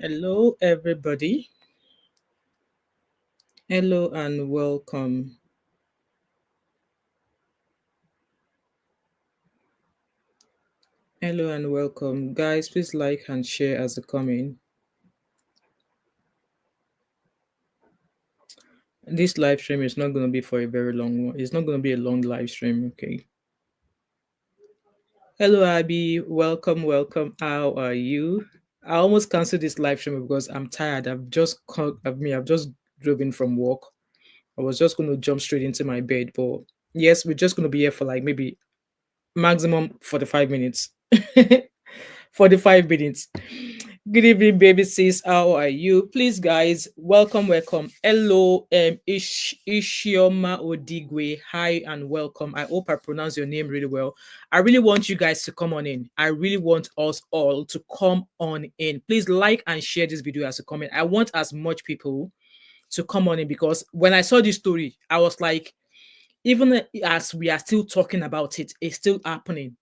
Hello, everybody. Hello and welcome. Hello and welcome. Guys, please like and share as they come in. This live stream is not going to be for a very long one. It's not going to be a long live stream, okay? Hello, Abby. Welcome, welcome. How are you? I almost canceled this live stream because I'm tired. I've just driven from work. I was just going to jump straight into my bed, but yes, we're just going to be here for like maybe maximum 45 minutes. 45 minutes. Good evening, baby sis. How are you? Please, guys, welcome, welcome. Hello, Ishioma Odigwe. Hi and welcome. I hope I pronounce your name really well. I really want you guys to come on in. I really want us all to come on in. Please like and share this video as a comment. I want as much people to come on in because when I saw this story, I was like, even as we are still talking about it, it's still happening.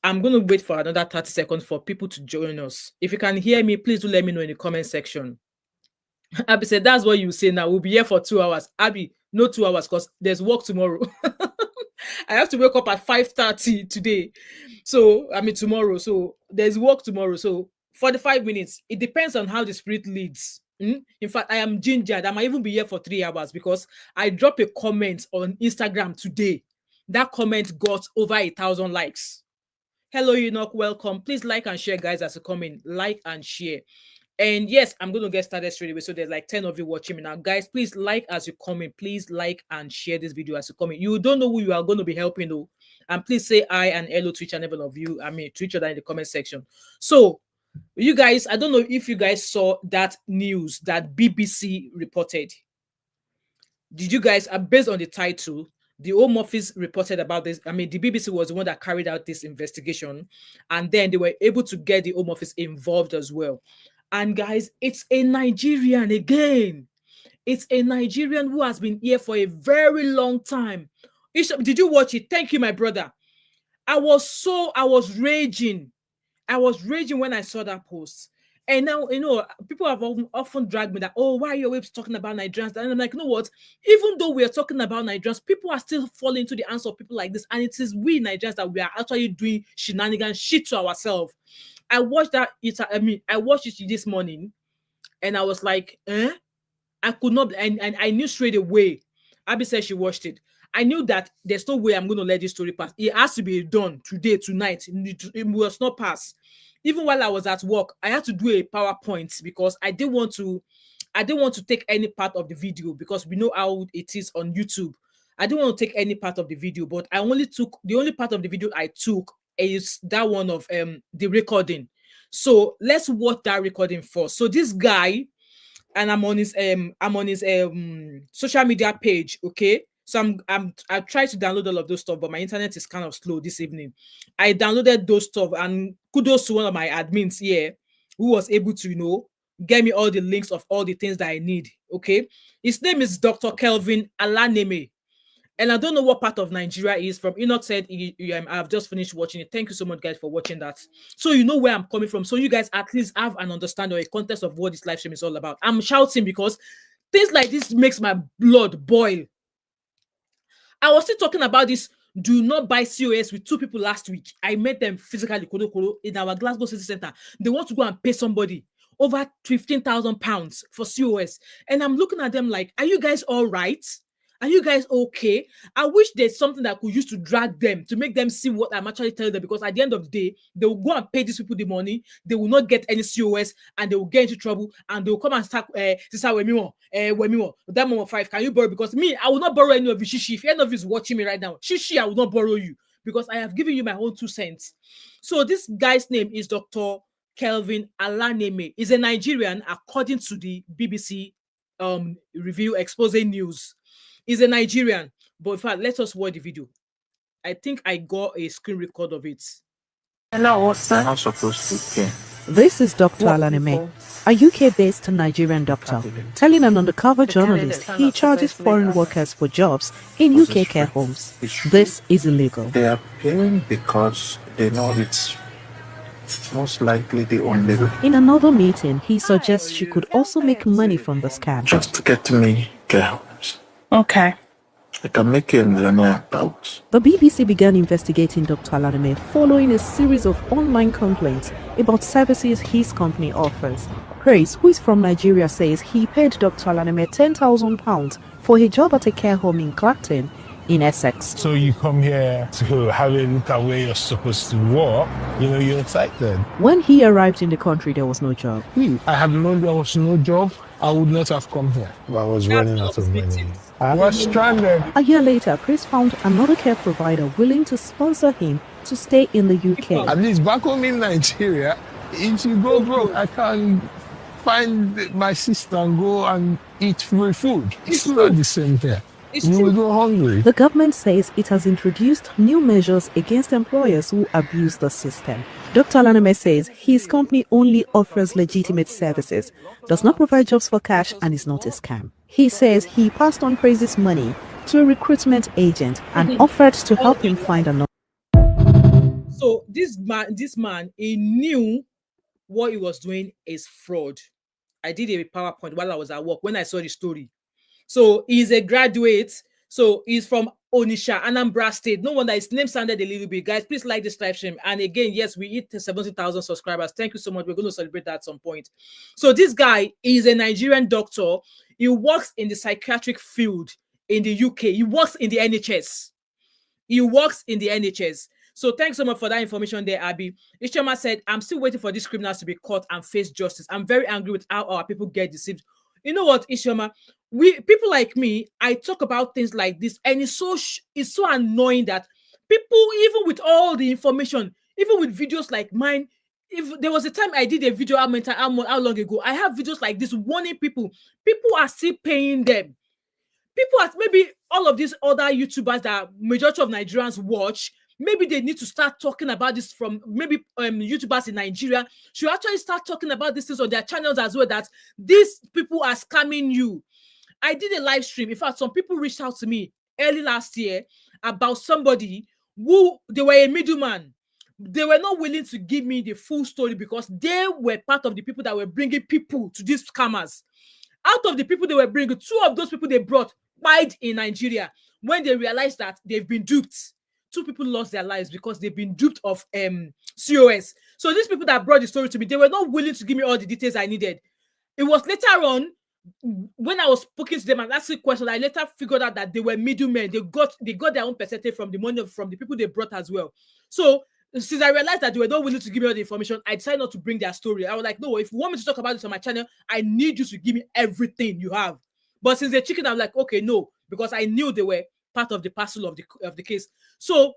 I'm going to wait for another 30 seconds for people to join us. If you can hear me, please do let me know in the comment section. Abby said, that's what you say now. We'll be here for 2 hours. Abby, no 2 hours because there's work tomorrow. I have to wake up at 5:30 today. Tomorrow. So there's work tomorrow. So 45 minutes. It depends on how the spirit leads. In fact, I am gingered. I might even be here for 3 hours because I dropped a comment on Instagram today. That comment got over 1,000 likes. Hello, Enoch. Welcome. Please like and share, guys, as you come in. Like and share. And yes, I'm going to get started straight away. So there's like 10 of you watching me now. Guys, please like as you come in. Please like and share this video as you come in. You don't know who you are going to be helping, though. And please say hi and hello to each and every one of you. To each other in the comment section. So, you guys, I don't know if you guys saw that news that BBC reported. Did you guys, based on the title, the Home Office reported about this. The BBC was the one that carried out this investigation, and then they were able to get the Home Office involved as well. And guys, it's a Nigerian again. It's a Nigerian who has been here for a very long time. Did you watch it? Thank you, my brother. I was raging. I was raging when I saw that post. And now, people have often dragged me that, oh, why are you always talking about Nigerians? And I'm like, you know what? Even though we are talking about Nigerians, people are still falling into the hands of people like this. And it is we Nigerians that we are actually doing shenanigans shit to ourselves. I watched I watched it this morning and I was like, I could not, and I knew straight away. Abby said she watched it. I knew that there's no way I'm going to let this story pass. It has to be done today, tonight. It must not pass. Even while I was at work, I had to do a PowerPoint because I didn't want to take any part of the video because we know how it is on YouTube. I didn't want to take any part of the video, but the only part of the video I took is that one of the recording. So let's watch that recording first. So this guy, and I'm on his social media page, okay? So I tried to download all of those stuff, but my internet is kind of slow this evening. I downloaded those stuff, and kudos to one of my admins here who was able to, get me all the links of all the things that I need. Okay, his name is Dr. Kelvin Alaneme, and I don't know what part of Nigeria he is from. Enoch said I've just finished watching it. Thank you so much, guys, for watching that. So you know where I'm coming from. So you guys at least have an understanding or a context of what this live stream is all about. I'm shouting because things like this makes my blood boil. I was still talking about this do not buy COS with 2 people last week. I met them physically in our Glasgow City Center. They want to go and pay somebody over £15,000 for COS. And I'm looking at them like, are you guys all right? Are you guys okay? I wish there's something that I could use to drag them, to make them see what I'm actually telling them, because at the end of the day, they will go and pay these people the money. They will not get any COS and they will get into trouble and they will come and start, Sister Wemimo, that moment 5, can you borrow? Because me, I will not borrow any of you, Shishi. If any of you is watching me right now, Shishi, I will not borrow you because I have given you my own 2 cents. So this guy's name is Dr. Kelvin Alaneme. He's a Nigerian, according to the BBC review exposing news. He's a Nigerian, but in fact, let us watch the video. I think I got a screen record of it. Hello, sir. Not supposed to. Okay. This is Dr. Alaneme, a UK-based Nigerian doctor, telling an undercover journalist he charges foreign workers for jobs in UK care homes. This is illegal. They are paying because they know it's Most likely the only way. In another meeting, he suggests she could also make money from the scam. Just to get me girls. Okay. I can make a millionaire about. The BBC began investigating Dr. Alaneme following a series of online complaints about services his company offers. Grace, who is from Nigeria, says he paid Dr. Alaneme £10,000 for a job at a care home in Clacton, in Essex. So you come here to have a look at where you're supposed to work, you're excited. When he arrived in the country, there was no job. I had known there was no job, I would not have come here. But I was running out of money. I was stranded. A year later, Chris found another care provider willing to sponsor him to stay in the UK. At least back home in Nigeria, if you go broke, I can find my sister and go and eat free food. It's not the same here. You will go hungry. The government says it has introduced new measures against employers who abuse the system. Dr. Alaneme says his company only offers legitimate services, does not provide jobs for cash, and is not a scam. He says he passed on Crazy's money to a recruitment agent and offered to help him find another. So this man, he knew what he was doing is fraud. I did a PowerPoint while I was at work when I saw the story. So he's a graduate. So he's from Onisha, Anambra State. No wonder his name sounded a little bit. Guys, please like this live stream. And again, yes, we hit 70,000 subscribers. Thank you so much. We're going to celebrate that at some point. So this guy is a Nigerian doctor. He works in the psychiatric field in the UK. He works in the NHS. He works in the NHS. So thanks so much for that information there, Abby. Ishama said, I'm still waiting for these criminals to be caught and face justice. I'm very angry with how our people get deceived. You know what, Ishama? People like me, I talk about things like this, and it's so annoying that people, even with all the information, even with videos like mine, if there was a time I did a video how long ago, I have videos like this warning people are still paying them. People are, maybe all of these other YouTubers that majority of Nigerians watch, maybe they need to start talking about this from maybe YouTubers in Nigeria should actually start talking about this things on their channels as well, that these people are scamming you. I did a live stream. In fact, some people reached out to me early last year about somebody who, they were a middleman. They were not willing to give me the full story because they were part of the people that were bringing people to these scammers. Out of the people they were bringing, 2 of those people they brought died in Nigeria when they realized that they've been duped. 2 people lost their lives because they've been duped of COS. So these people that brought the story to me, they were not willing to give me all the details I needed. It was later on, when I was speaking to them and asking questions, I later figured out that they were middlemen. They got their own percentage from the money from the people they brought as well. So since I realized that they were not willing to give me all the information, I decided not to bring their story. I was like, no, if you want me to talk about this on my channel, I need you to give me everything you have. But since they're chicken, I'm like, okay, no, because I knew they were part of the parcel of the case. So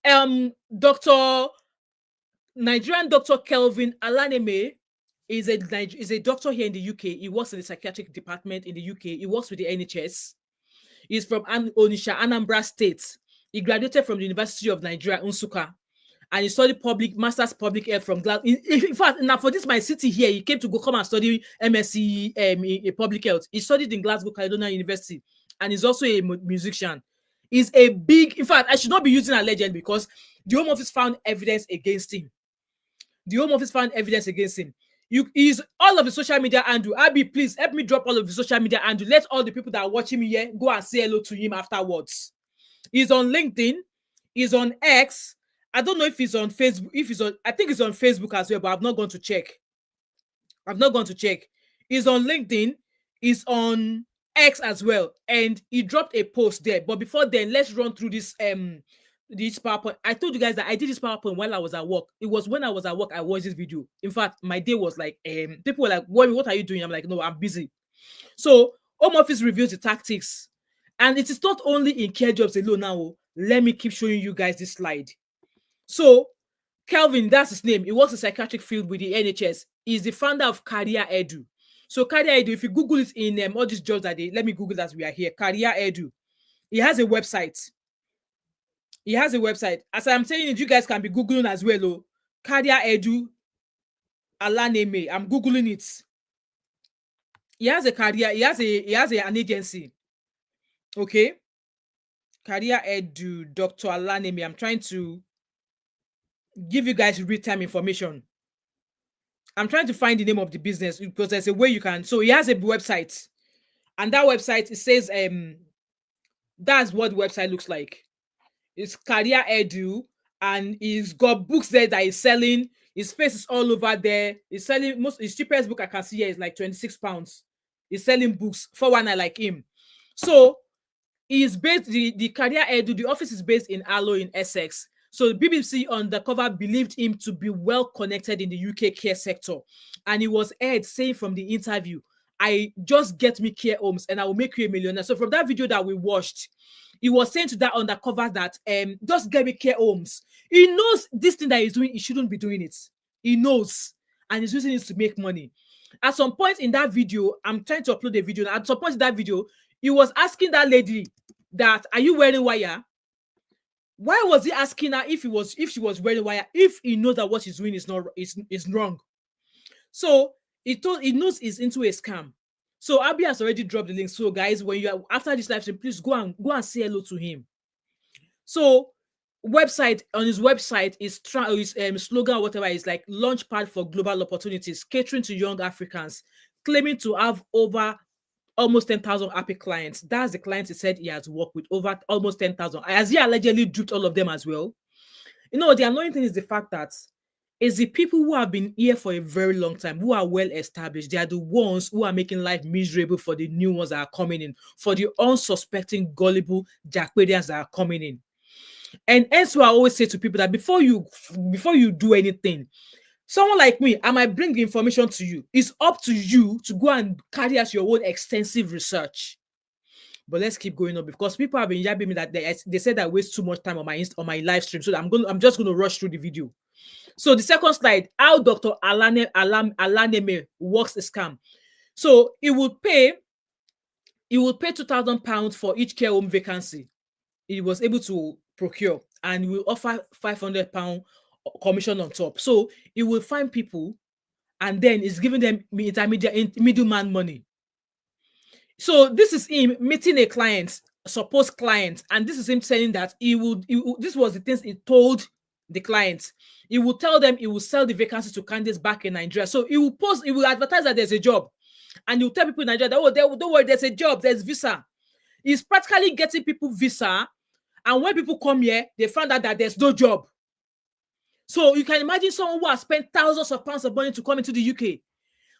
Nigerian Dr. Kelvin Alaneme is a doctor here in the UK. He works in the psychiatric department in the UK. He works with the NHS. He's from Onisha, Anambra State. He graduated from the University of Nigeria, Nsukka, and he studied master's public health from Glasgow. In fact, now for this my city here, he came to come and study MSc in public health. He studied in Glasgow Caledonian University, and he's also a musician. He's a big, in fact, I should not be using a legend because the Home Office found evidence against him. The Home Office found evidence against him. He's all of the social media handle. Abby, please help me drop all of the social media handle. Let all the people that are watching me here go and say hello to him afterwards. He's on LinkedIn. He's on X. I don't know if he's on Facebook. I think he's on Facebook as well, but I've not gone to check. He's on LinkedIn. He's on X as well, and he dropped a post there. But before then, let's run through this PowerPoint. I told you guys that I did this PowerPoint while I was at work. It was when I was at work I watched this video. In fact, my day was like, people were like, what are you doing? I'm like, no, I'm busy. So Home Office reviews the tactics, and it is not only in care jobs alone now. Let me keep showing you guys this slide. So Kelvin, that's his name. He works in the psychiatric field with the NHS. He's the founder of Career Edu. So Career Edu, if you Google it in all these jobs that let me Google as we are here. Career Edu. He has a website. As I'm saying it, you guys can be Googling as well. Oh, Career Edu Alaneme. I'm Googling it. He has a career. He has an agency. Okay. Career Edu, Dr. Alaneme. I'm trying to give you guys real-time information. I'm trying to find the name of the business because there's a way you can. So he has a website, and that website, it says that's what the website looks like. It's Career Edu, and he's got books there that he's selling. His face is all over there. He's selling his cheapest book I can see here is like £26. He's selling books for one I like him. So he's based the Career Edu, the office is based in Arlo in Essex. So the BBC Undercover believed him to be well connected in the UK care sector. And he was heard saying from the interview, I just get me care homes and I will make you a millionaire. So from that video that we watched, he was saying to that undercover that just get me care homes. He knows this thing that he's doing, he shouldn't be doing it. He knows, and he's using it to make money. At some point in that video, I'm trying to upload a video. At some point in that video, he was asking that lady that, are you wearing wire? Why was he asking her if she was wearing wire, if he knows that what she's doing is not is wrong? So he knows he's into a scam. So Abi has already dropped the link. So guys, when you are after this live stream, please go and say hello to him. So on his website is slogan or whatever is like launchpad for global opportunities, catering to young Africans, claiming to have over almost 10,000 happy clients. That's the clients he said he has worked with, over almost 10,000. Has he allegedly duped all of them as well? You know, the annoying thing is the fact that it's the people who have been here for a very long time, who are well established. They are the ones who are making life miserable for the new ones that are coming in, for the unsuspecting, gullible jackpedians that are coming in. And hence I always say to people that before you do anything, someone like me, I might bring the information to you. It's up to you to go and carry out your own extensive research. But let's keep going on because people have been yabbing me that they said I waste too much time on my live stream. So I'm just going to rush through the video. So the second slide, how Dr. Alaneme works a scam. So he would pay £2,000 for each care home vacancy he was able to procure, and will offer £500 commission on top. So he will find people, and then he's giving them middleman money. So this is him meeting a client, supposed client, and this is him saying that this was the things he told the client. He will tell them he will sell the vacancy to candidates back in Nigeria. So he will advertise that there's a job, and he'll tell people in Nigeria that, don't worry, there's a job, there's visa. He's practically getting people visa, and when people come here, they find out that there's no job. So you can imagine someone who has spent thousands of pounds of money to come into the UK,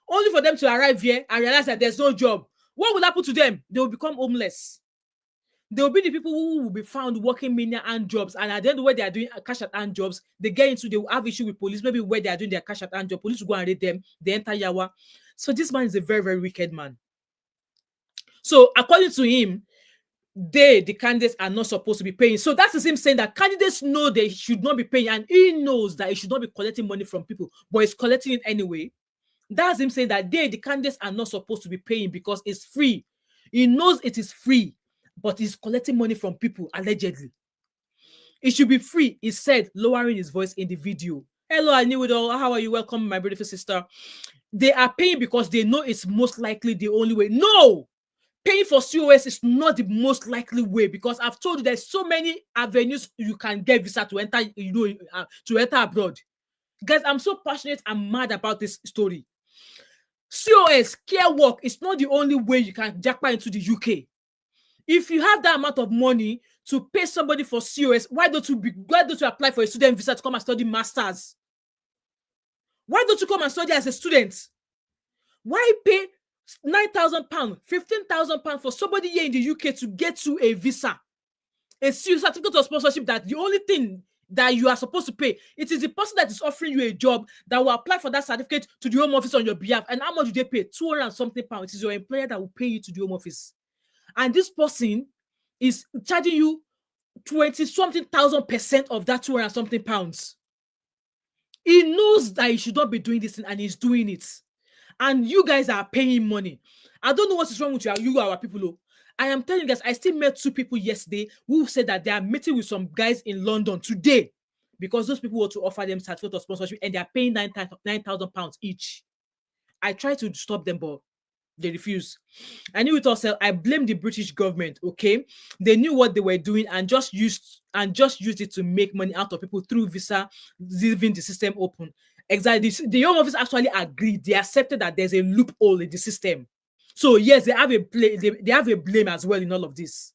only for them to arrive here and realize that there's no job. What will happen to them? They will become homeless. They will be the people who will be found working menial hand jobs, and at the end where they are doing cash at hand jobs, they will have issue with police. Maybe where they are doing their cash at hand job, police will go and raid them. They enter Yawa. So this man is a very, very wicked man. So according to him, the candidates are not supposed to be paying. So that is him saying that candidates know they should not be paying, and he knows that he should not be collecting money from people, but he's collecting it anyway. That's him saying that the candidates are not supposed to be paying because it's free. He knows it is free, but he's collecting money from people, allegedly. It should be free, he said, lowering his voice in the video. Hello, I knew it all. How are you? Welcome, my beautiful sister. They are paying because they know it's most likely the only way. No! Paying for COS is not the most likely way, because I've told you there's so many avenues you can get visa to enter, to enter abroad. Guys, I'm so passionate and mad about this story. COS, care work, is not the only way you can jackpot into the UK. If you have that amount of money to pay somebody for COS, why don't you apply for a student visa to come and study masters? Why don't you come and study as a student? Why pay £9,000, £15,000 for somebody here in the UK to get you a visa, a certificate of sponsorship? That the only thing that you are supposed to pay, it is the person that is offering you a job that will apply for that certificate to the Home Office on your behalf. And how much do they pay? £200 and something. It is your employer that will pay you to the Home Office, and this person is charging you 20-something thousand % of that £200 and something. He knows that he should not be doing this thing, and he's doing it. And you guys are paying money. I don't know what is wrong with our people. Though. I am telling you guys, I still met 2 people yesterday who said that they are meeting with some guys in London today because those people want to offer them certificate of sponsorship, and they are paying £9,000 each. I tried to stop them, but They refuse. I knew it also. I blame the British government. Okay, they knew what they were doing and just used it to make money out of people through visa, leaving the system open. Exactly. The Home Office actually agreed. They accepted that there's a loophole in the system. So yes, they have a blame as well in all of this.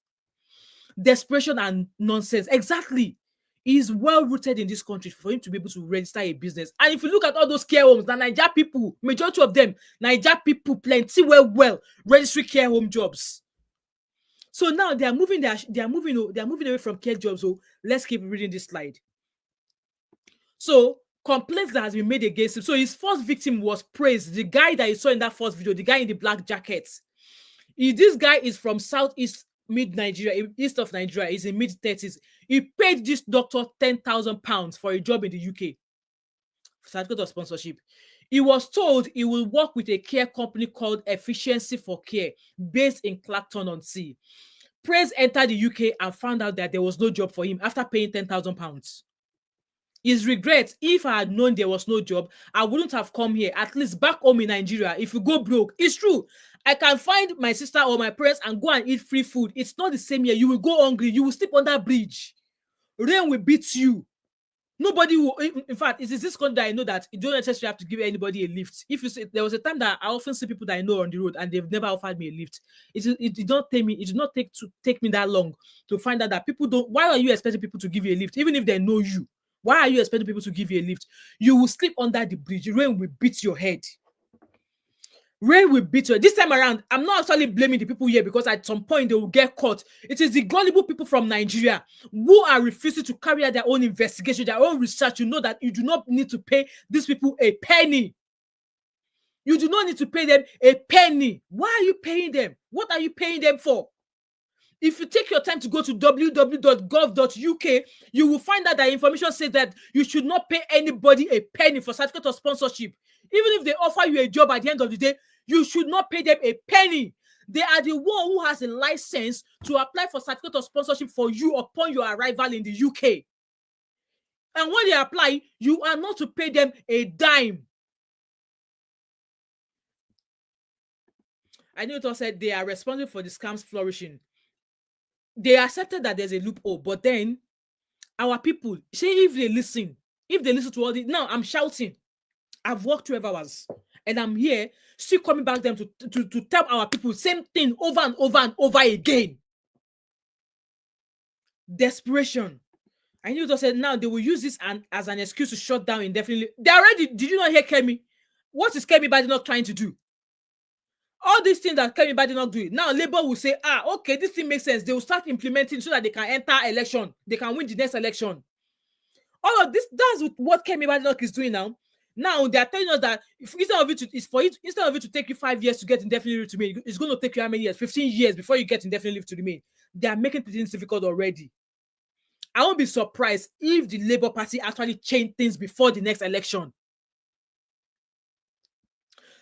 Desperation and nonsense. Exactly. Is well rooted in this country for him to be able to register a business. And if you look at all those care homes, the Niger people, majority of them, Niger people, plenty well registry care home jobs. So now they are moving away from care jobs. So let's keep reading this slide. So complaints that has been made against him. So his first victim was praised. The guy that you saw in that first video, the guy in the black jacket. This guy is from southeast mid Nigeria, east of Nigeria. He's in mid-30s. He paid this doctor £10,000 for a job in the UK. Certificate of sponsorship. He was told he will work with a care company called Efficiency for Care, based in Clacton-on-Sea. Praise entered the UK and found out that there was no job for him after paying £10,000. His regrets: if I had known there was no job, I wouldn't have come here. At least back home in Nigeria, if you go broke, it's true. I can find my sister or my parents and go and eat free food. It's not the same here. You will go hungry. You will sleep on that bridge. Rain will beat you. Nobody will. In fact, it is this country that I know that you don't necessarily have to give anybody a lift. If you say, there was a time that I often see people that I know on the road and they've never offered me a lift. It did not take me. It did not take me that long to find out that people don't. Why are you expecting people to give you a lift, even if they know you? Why are you expecting people to give you a lift? You will sleep under the bridge. Rain will beat your head. Rain will beat you. This time around, I'm not actually blaming the people here because at some point they will get caught. It is the gullible people from Nigeria who are refusing to carry out their own investigation, their own research. You know that you do not need to pay these people a penny. You do not need to pay them a penny. Why are you paying them? What are you paying them for? If you take your time to go to www.gov.uk, you will find out that information says that you should not pay anybody a penny for certificate of sponsorship. Even if they offer you a job at the end of the day, you should not pay them a penny. They are the one who has a license to apply for certificate of sponsorship for you upon your arrival in the UK. And when they apply, you are not to pay them a dime. I know it was said they are responsible for the scams flourishing. They accepted that there's a loophole, but then our people, say if they listen to all this, now I'm shouting. I've worked 12 hours and I'm here still coming back them to tell our people same thing over and over and over again. Desperation. I knew it said now they will use this as an excuse to shut down indefinitely. They already, did you not hear Kemi? What is Kemi Badi not trying to do? All these things that Kemi Badi not doing. Now Labour will say, okay, this thing makes sense. They will start implementing so that they can enter election. They can win the next election. All of this, that's what Kemi Badi is doing now. Now they are telling us that instead of it to take you 5 years to get indefinite leave to remain, it's going to take you how many years? 15 years before you get indefinite leave to remain. They are making things difficult already. I won't be surprised if the Labour Party actually change things before the next election.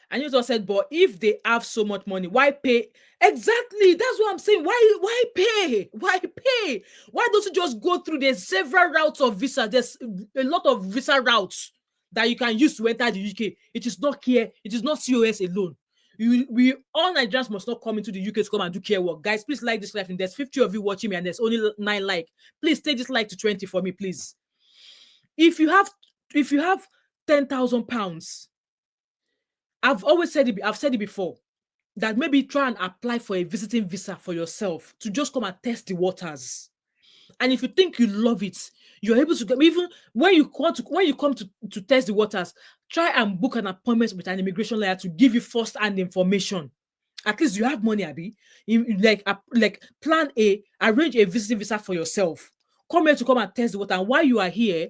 And you also said, but if they have so much money, why pay? Exactly. That's what I'm saying. Why pay? Why pay? Why don't you just go through? There's several routes of visa. There's a lot of visa routes that you can use to enter the UK. It is not care. It is not COS alone. We all Nigerians must not come into the UK to come and do care work. Guys, please like this live. And there's 50 of you watching me and there's only 9 likes. Please take this like to 20 for me, please. If you have £10,000, I've said it before, that maybe try and apply for a visiting visa for yourself to just come and test the waters. And if you think you love it, you're able to, even when you come to test the waters, try and book an appointment with an immigration lawyer to give you first-hand information. At least you have money, Abby. Arrange a visiting visa for yourself. Come here to come and test the water. And while you are here,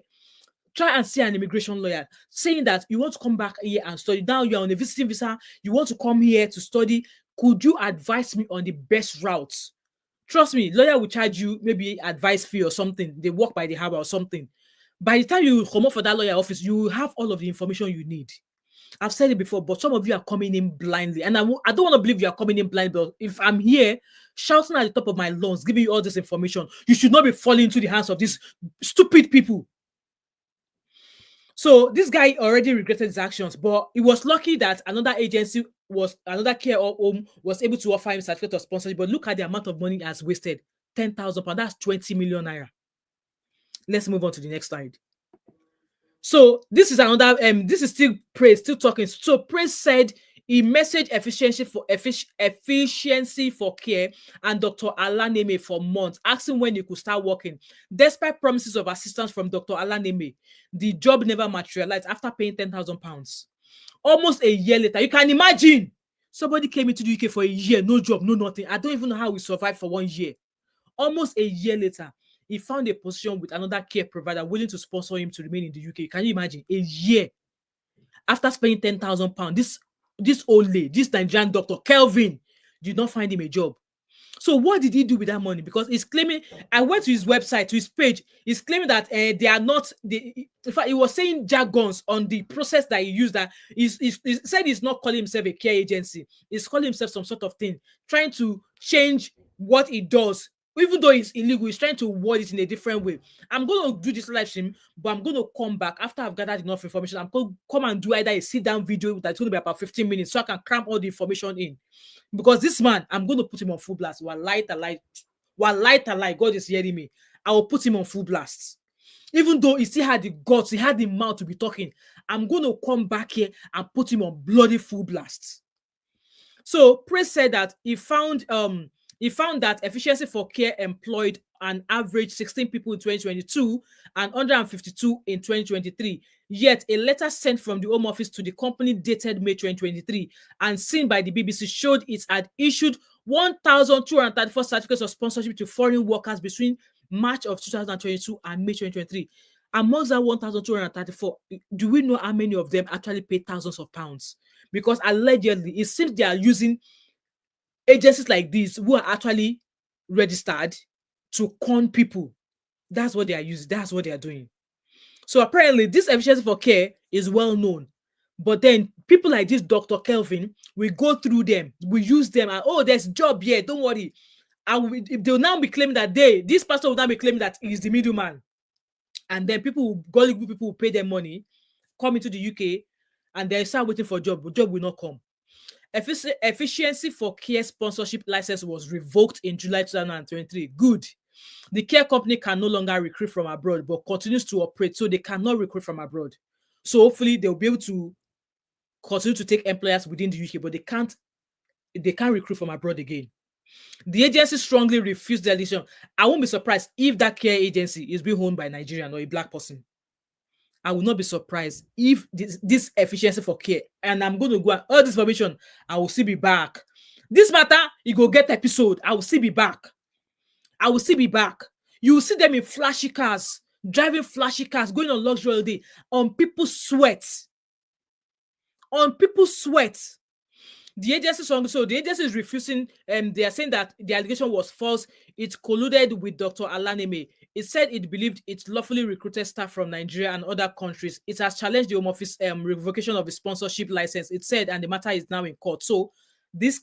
try and see an immigration lawyer saying that you want to come back here and study. Now you're on a visiting visa. You want to come here to study. Could you advise me on the best routes? Trust me, lawyer will charge you maybe advice fee or something. They work by the hour or something. By the time you come up for that lawyer office, you will have all of the information you need. I've said it before, but some of you are coming in blindly. And I don't want to believe you are coming in blind, but if I'm here shouting at the top of my lungs, giving you all this information, you should not be falling into the hands of these stupid people. So this guy already regretted his actions, but he was lucky that another care home was able to offer him certificate of sponsorship. But look at the amount of money he has wasted. 10,000 pounds. That's 20 million naira. Let's move on to the next slide. So this is another this is still Praise, still talking. So Praise said he messaged efficiency for care and Dr. Alaneme for months, asking when he could start working. Despite promises of assistance from Dr. Alaneme, the job never materialized after paying 10,000 pounds. Almost a year later, you can imagine somebody came into the UK for a year, no job, no nothing. I don't even know how we survived for 1 year. Almost a year later, he found a position with another care provider willing to sponsor him to remain in the UK. Can you imagine? A year after spending 10,000 pounds, this old lady, this Nigerian doctor, Kelvin, did not find him a job. So what did he do with that money? Because he's claiming, I went to his website, to his page, he's claiming that they are not, in fact, he was saying jargons on the process that he used, that he said he's not calling himself a care agency. He's calling himself some sort of thing, trying to change what he does. Even though it's illegal, he's trying to word it in a different way. I'm going to do this live stream, but I'm going to come back after I've gathered enough information. I'm going to come and do either a sit-down video that's going to be about 15 minutes so I can cram all the information in. Because this man, I'm going to put him on full blast. While light, God is hearing me. I will put him on full blast. Even though he still had the guts, he had the mouth to be talking, I'm going to come back here and put him on bloody full blast. So Praise said that he found that efficiency for care employed an average 16 people in 2022 and 152 in 2023. Yet a letter sent from the Home Office to the company dated May 2023 and seen by the BBC showed it had issued 1,234 certificates of sponsorship to foreign workers between March of 2022 and May 2023. Amongst that 1,234, do we know how many of them actually paid thousands of pounds? Because allegedly, it seems they are using agencies like this who are actually registered to con people. That's what they are using. That's what they are doing. So apparently, this efficiency for care is well known. But then people like this Dr. Kelvin, we go through them, we use them, and oh, there's job here, don't worry. And they'll now be claiming that this pastor will now be claiming that he's the middleman. And then gullible people will pay them money, come into the UK, and they start waiting for a job. But job will not come. Efficiency for care sponsorship license was revoked in July 2023. Good. The care company can no longer recruit from abroad, but continues to operate, so they cannot recruit from abroad. So hopefully they'll be able to continue to take employers within the UK, but they can't recruit from abroad again. The agency strongly refused the decision. I won't be surprised if that care agency is being owned by a Nigerian or a black person. I will not be surprised if this efficiency for care, and I'm going to go and all this information, I will still be back. This matter, you go get episode, I will still be back. I will still be back. You will see them in flashy cars, driving flashy cars, going on luxury holiday, on people's sweat. On people's sweat. The agency is refusing. They are saying that the allegation was false. It colluded with Dr. Alaneme. It said it believed it lawfully recruited staff from Nigeria and other countries. It has challenged the Home Office revocation of the sponsorship license. It said, and the matter is now in court. So this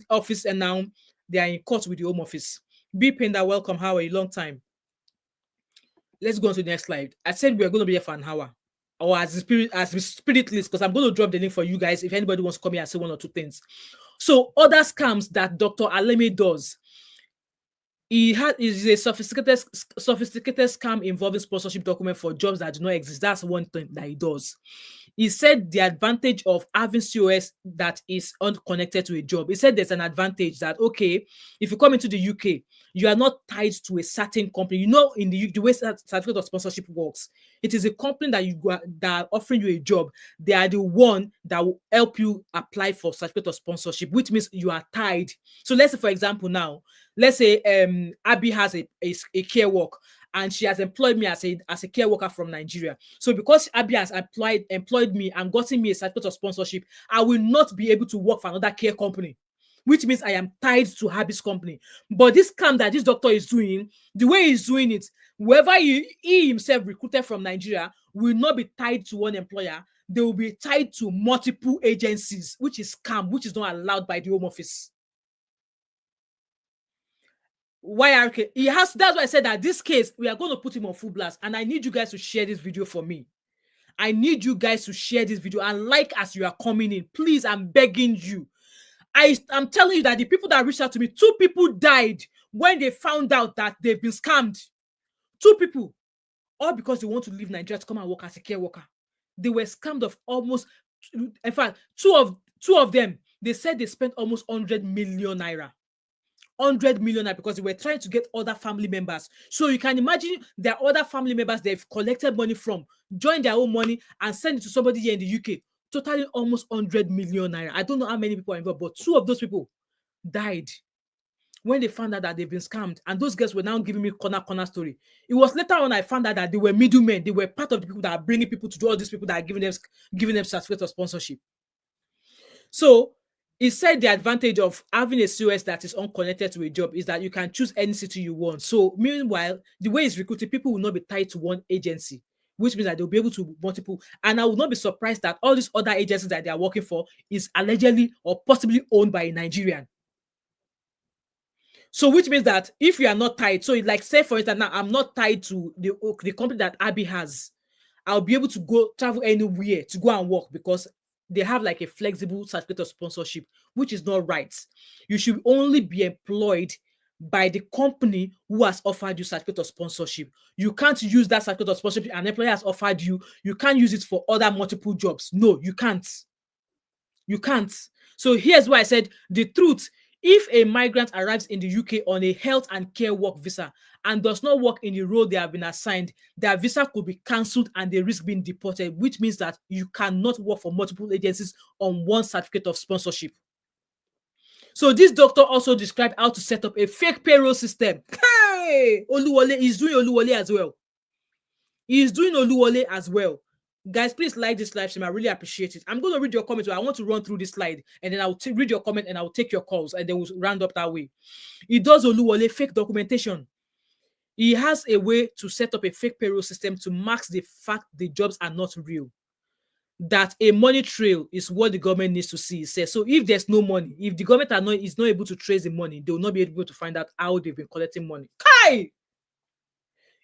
office, and now they are in court with the Home Office. B. Penda, welcome. How are you? Long time. Let's go on to the next slide. I said we are going to be here for an hour. Or as the spirit list, because I'm going to drop the link for you guys if anybody wants to come here and say one or two things. So other scams that Dr. Alamene does. Is a sophisticated scam involving sponsorship document for jobs that do not exist. That's one thing that he does. He said the advantage of having COS that is unconnected to a job. He said there's an advantage that, okay, if you come into the UK, you are not tied to a certain company. You know, in the way certificate of sponsorship works, it is a company that are offering you a job. They are the one that will help you apply for certificate of sponsorship, which means you are tied. So let's say, for example, now, let's say Abby has a care work, and she has employed me as a care worker from Nigeria. So because Abby has employed me and gotten me a certificate of sponsorship, I will not be able to work for another care company, which means I am tied to Abby's company. But this scam that this doctor is doing, the way he's doing it, whoever he himself recruited from Nigeria will not be tied to one employer. They will be tied to multiple agencies, which is scam, which is not allowed by the Home Office. YRK, that's why I said that this case, we are going to put him on full blast, and I need you guys to share this video for me. I need you guys to share this video and like as you are coming in. Please, I'm begging you. I'm telling you that the people that reached out to me, 2 people died when they found out that they've been scammed. 2 people. All because they want to leave Nigeria to come and work as a care worker. They were scammed of almost, in fact, two of them, they said they spent almost 100 million naira. 100 million naira because they were trying to get other family members. So you can imagine there are other family members they've collected money from, join their own money and send it to somebody here in the UK. Totaling almost 100 million naira. I don't know how many people are involved, but 2 of those people died when they found out that they've been scammed. And those girls were now giving me corner story. It was later on I found out that they were middlemen. They were part of the people that are bringing people to do all these people that are giving them certificate of sponsorship. So he said the advantage of having a COS that is unconnected to a job is that you can choose any city you want. So meanwhile, the way it's recruited, people will not be tied to one agency, which means that they'll be able to multiple. And I will not be surprised that all these other agencies that they are working for is allegedly or possibly owned by a Nigerian. So which means that if you are not tied, so like say for instance, now I'm not tied to the company that Abby has, I'll be able to go travel anywhere to go and work because they have like a flexible certificate of sponsorship, which is not right. You should only be employed by the company who has offered you certificate of sponsorship. You can't use that certificate of sponsorship an employer has offered you. You can't use it for other multiple jobs. No, you can't. You can't. So here's why I said the truth. If a migrant arrives in the UK on a health and care work visa and does not work in the role they have been assigned, their visa could be cancelled and they risk being deported, which means that you cannot work for multiple agencies on one certificate of sponsorship. So this doctor also described how to set up a fake payroll system. Hey! Oluwole is doing Oluwole as well. He is doing Oluwole as well. Guys, please like this live stream. I really appreciate it. I'm going to read your comment. I want to run through this slide and then I'll read your comment and I'll take your calls and then we'll round up that way. He does Oluwole fake documentation. He has a way to set up a fake payroll system to mask the fact the jobs are not real. That a money trail is what the government needs to see. He says, so if there's no money, if the government is not able to trace the money, they will not be able to find out how they've been collecting money. Kai!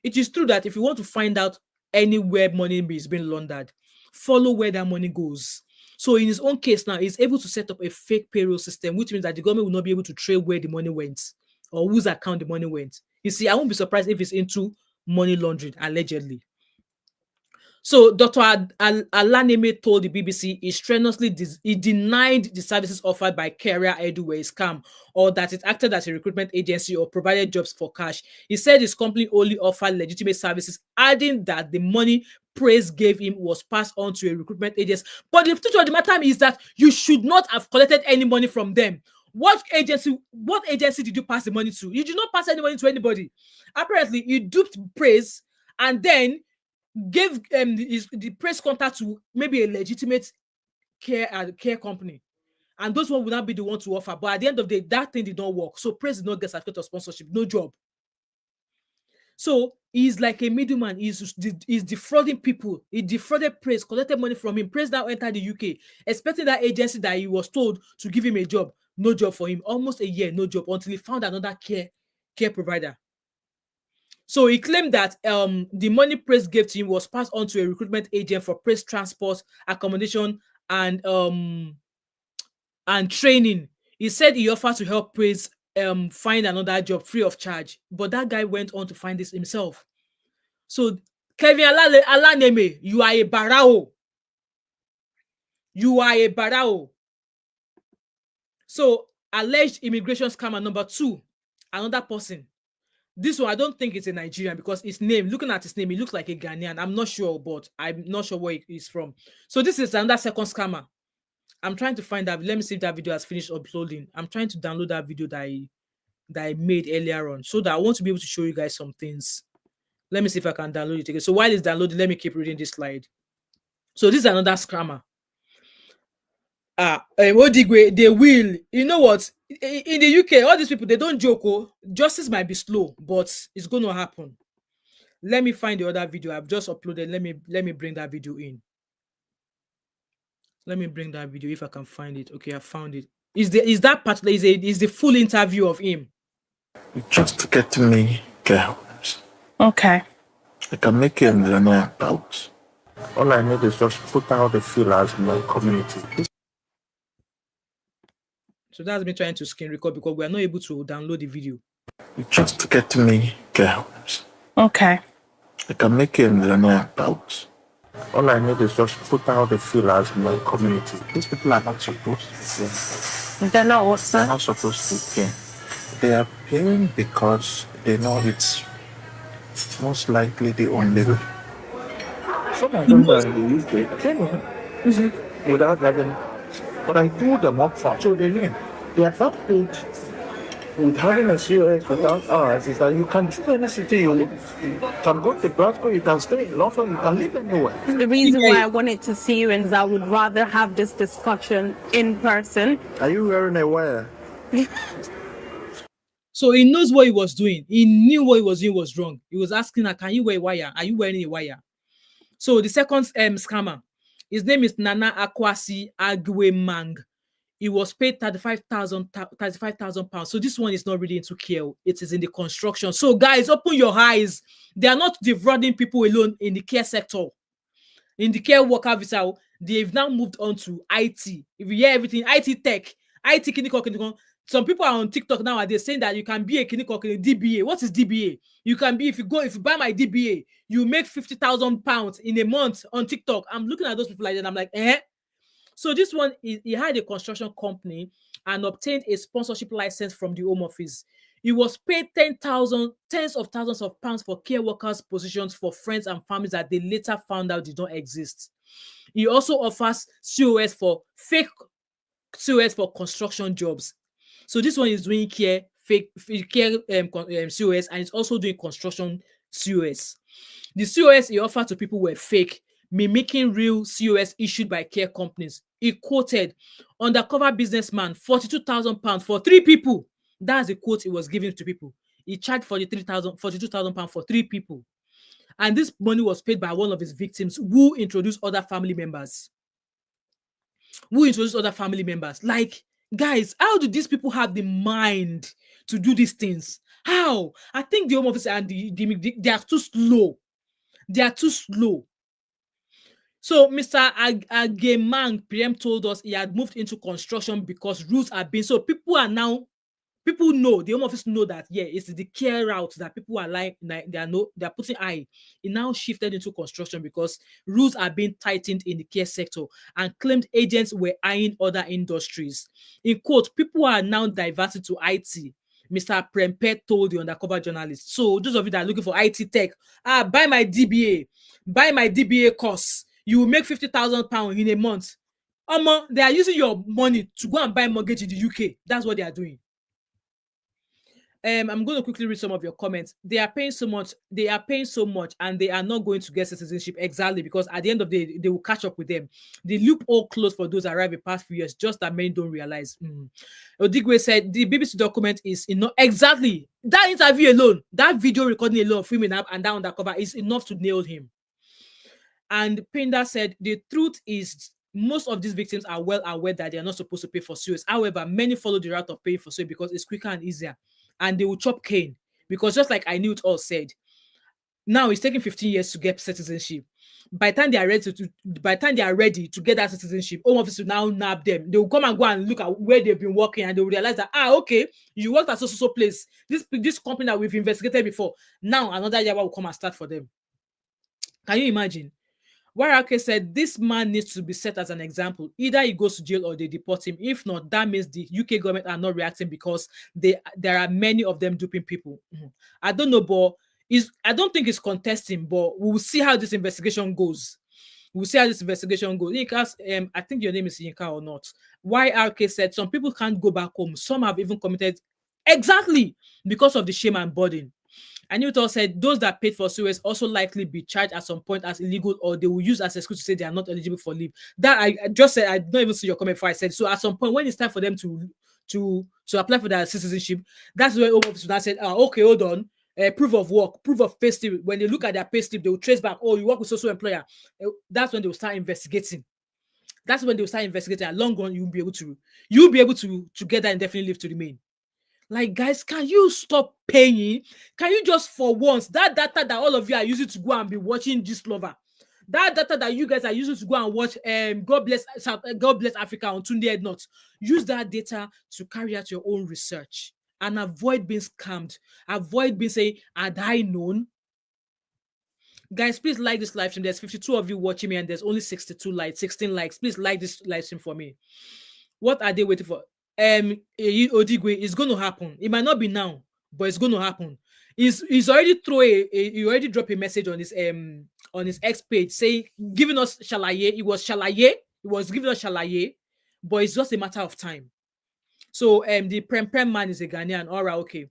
It is true that if you want to find out anywhere money is being laundered, follow where that money goes. So in his own case now, he's able to set up a fake payroll system, which means that the government will not be able to trace where the money went or whose account the money went. You see, I won't be surprised if it's into money laundering, allegedly. So Dr. Alaneme told the BBC he strenuously denied the services offered by Career Edu were a scam or that it acted as a recruitment agency or provided jobs for cash. He said his company only offered legitimate services, adding that the money Praise gave him was passed on to a recruitment agency. But the truth of the matter is that you should not have collected any money from them. What agency did you pass the money to? You did not pass any money to anybody. Apparently, you duped Praise and then gave the press contact to maybe a legitimate care company, and those one would not be the one to offer. But at the end of the day, that thing did not work. So Praise did not get certificate of sponsorship, no job. So he's like a middleman. He's defrauding people. He defrauded Praise, collected money from him. Praise now entered the UK, expecting that agency that he was told to give him a job. No job for him. Almost a year, no job until he found another care provider. So he claimed that the money Praise gave to him was passed on to a recruitment agent for Praise transport, accommodation, and training. He said he offered to help Praise find another job free of charge, but that guy went on to find this himself. So Kelvin Alaneme, you are a barao. You are a barao. So alleged immigration scammer number 2, another person. This one, I don't think it's a Nigerian because his name, looking at his name, he looks like a Ghanaian. I'm not sure, but I'm not sure where he's from. So this is another second scammer. I'm trying to find that. Let me see if that video has finished uploading. I'm trying to download that video that I made earlier on so that I want to be able to show you guys some things. Let me see if I can download it again. So while it's downloading, let me keep reading this slide. So this is another scammer. They will, you know what, in the UK, all these people, they don't joke. Justice might be slow, but it's going to happen. Let me find the other video I've just uploaded. Let me bring that video in. Let me bring that video if I can find it. Okay, I found it. Is the full interview of him? Just get me care homes. Okay. I can make him know about. All I need is just put out the feelers in my community. So that's me trying to screen record because we are not able to download the video. Just to get me girls. Okay. I can make you know about. All I need is just put out the feelers in my community. These people are not supposed to pay. They're not what, They're sir? not supposed to pay. They are paying because they know it's most likely the only way. Some of them are in the UK came without having, but I told them up front, so they knew. They are not paid with having a COS without ours is that you can do any city you live. You can go to Glasgow, you can stay in London, you can live anywhere. The reason why I wanted to see you is I would rather have this discussion in person. Are you wearing a wire? So he knows what he was doing. He knew what he was doing was wrong. He was asking her, can you wear a wire? Are you wearing a wire? So the second scammer, his name is Nana Akwasi Agwemang. He was paid 35,000 pounds. So this one is not really into care. It is in the construction. So guys, open your eyes. They are not defrauding people alone in the care sector. In the care worker visa, they've now moved on to IT. If you hear everything, IT tech, IT clinical. Some people are on TikTok nowadays saying that you can be a clinical DBA. What is DBA? You can be, if you buy my DBA, you make 50,000 pounds in a month on TikTok. I'm looking at those people like that. I'm like, eh? So this one, he had a construction company and obtained a sponsorship license from the Home Office. He was paid tens of thousands of pounds for care workers' positions for friends and families that they later found out did not exist. He also offers COS for fake COS for construction jobs. So this one is doing care COS, and it's also doing construction COS. The COS he offered to people were fake, mimicking real COS issued by care companies. He quoted, undercover businessman, 42,000 pounds for 3 people. That's the quote he was giving to people. He charged 42,000 pounds for 3 people. And this money was paid by one of his victims who introduced other family members. Like, guys, how do these people have the mind to do these things? How? I think the Home Office and they are too slow. They are too slow. So Mr. Agemang PM told us he had moved into construction because rules are being, so people know, the Home Office know that, yeah, it's the care route that people are like they're putting eye. He now shifted into construction because rules are being tightened in the care sector, and claimed agents were eyeing other industries. In quote, people are now diverted to IT. Mr. Prempeh told the undercover journalist. So those of you that are looking for IT tech, buy my DBA course. You will make 50,000 pounds in a month. They are using your money to go and buy mortgage in the UK. That's what they are doing. I'm going to quickly read some of your comments. They are paying so much, and they are not going to get citizenship. Exactly, because at the end of the day, they will catch up with them. The loophole closed for those arrived in past few years, just that many don't realize. Odigwe said the BBC document is enough. Exactly. That interview alone, that video recording alone, filming up and down undercover is enough to nail him. And Pinda said the truth is most of these victims are well aware that they are not supposed to pay for COS. However, many follow the route of paying for COS because it's quicker and easier. And they will chop cane. Because just like I knew it all said, now it's taking 15 years to get citizenship. By the time they are ready to get that citizenship, Home Office will now nab them. They will come and go and look at where they've been working, and they will realize that, okay, you worked at so place. This company that we've investigated before. Now another year will come and start for them. Can you imagine? Warake said this man needs to be set as an example. Either he goes to jail or they deport him. If not, that means the UK government are not reacting because there are many of them duping people. I don't know, but I don't think it's contesting, but we will see how this investigation goes. Yinka, I think your name is Yinka or not. YRK said some people can't go back home. Some have even committed exactly because of the shame and burden. And Newton said those that paid for COS also likely be charged at some point as illegal, or they will use as excuse to say they are not eligible for leave. That I just said, I don't even see your comment before I said. So at some point, when it's time for them to apply for their citizenship, that's where Home Office now said, okay, hold on, proof of work, proof of pay slip. When they look at their pay slip, they will trace back, oh, you work with social employer. That's when they will start investigating. And long run, you'll be able to get that indefinite leave to remain. Like, guys, can you stop paying? Can you just, for once, that data that all of you are using to go and be watching this lover, That data that you guys are using to go and watch God bless Africa on Tunde Not, use that data to carry out your own research and avoid being scammed. Avoid being saying, had I known? Guys, please like this live stream. There's 52 of you watching me, and there's only 62 likes, 16 likes. Please like this live stream for me. What are they waiting for? Odigwe, it's going to happen. It might not be now, but it's going to happen. He's already he already dropped a message on his X page saying, giving us shalaye. It was shalaye. It was giving us shalaye, but it's just a matter of time. So the Prem man is a Ghanaian. All right, okay.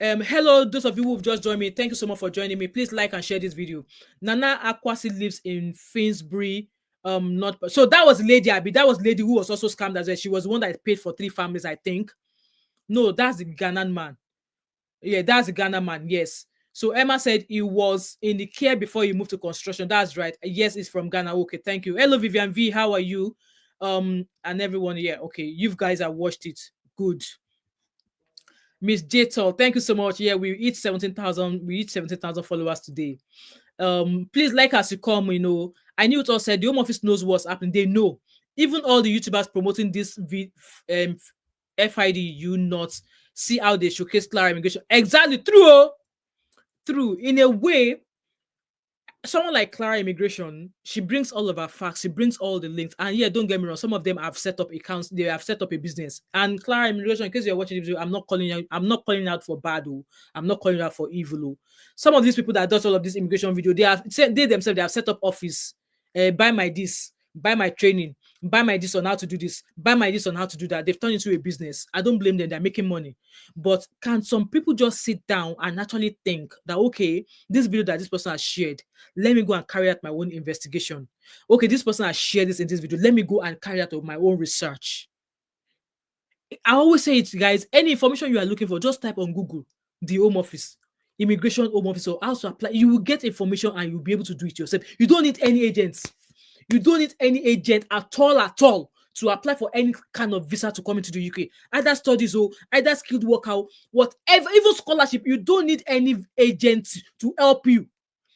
Hello, those of you who've just joined me. Thank you so much for joining me. Please like and share this video. Nana Akwasi lives in Finsbury. Not so that was lady Abby. That was lady who was also scammed as well. She was the one that paid for 3 families, I think. No, that's the Ghanaian man. Yeah, that's the Ghana man. Yes. So Emma said he was in the care before he moved to construction. That's right. Yes, it's from Ghana. Okay, thank you. Hello, Vivian V. How are you? And everyone. Yeah, okay. You guys have watched it. Good. Miss Jtol, thank you so much. Yeah, we reached 17,000. We reached 17,000 followers today. Please like as you come. I knew it all said the Home Office knows what's happening. They know. Even all the YouTubers promoting this FIDU not see how they showcase Clara immigration. Exactly true. True. In a way, someone like Clara Immigration, she brings all of her facts, she brings all the links. And yeah, don't get me wrong, some of them have set up accounts, they have set up a business. And Clara Immigration, in case you're watching this video, I'm not calling out for bad. I'm not calling out for evil. Some of these people that does all of this immigration video, they themselves have set up office, buy my this, buy my training, buy my this on how to do this, buy my this on how to do that. They've turned into a business. I don't blame them, they're making money. But can some people just sit down and actually think that, okay, this video that this person has shared, let me go and carry out my own investigation. Okay, this person has shared this in this video, let me go and carry out my own research. I always say it, guys, any information you are looking for, just type on Google, the Home Office, Immigration Home Office, or how to apply. You will get information and you'll be able to do it yourself. You don't need any agents. You don't need any agent at all to apply for any kind of visa to come into the UK. Either studies or either skilled worker, whatever, even scholarship. You don't need any agent to help you.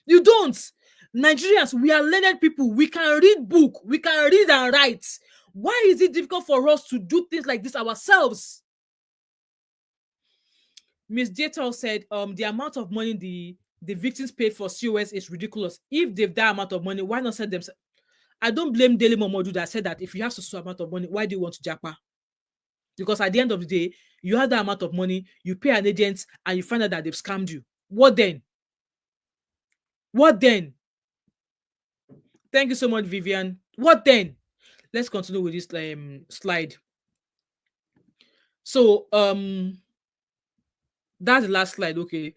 You don't. Nigerians, we are learned people. We can read book. We can read and write. Why is it difficult for us to do things like this ourselves? Miss Jetal said, the amount of money the victims paid for COS is ridiculous. If they've that amount of money, why not send them? I don't blame Daily Momodu that said that if you have so amount of money, why do you want to japa? Because at the end of the day, you have that amount of money, you pay an agent, and you find out that they've scammed you. What then? What then? Thank you so much, Vivian. What then? Let's continue with this slide. So that's the last slide. Okay.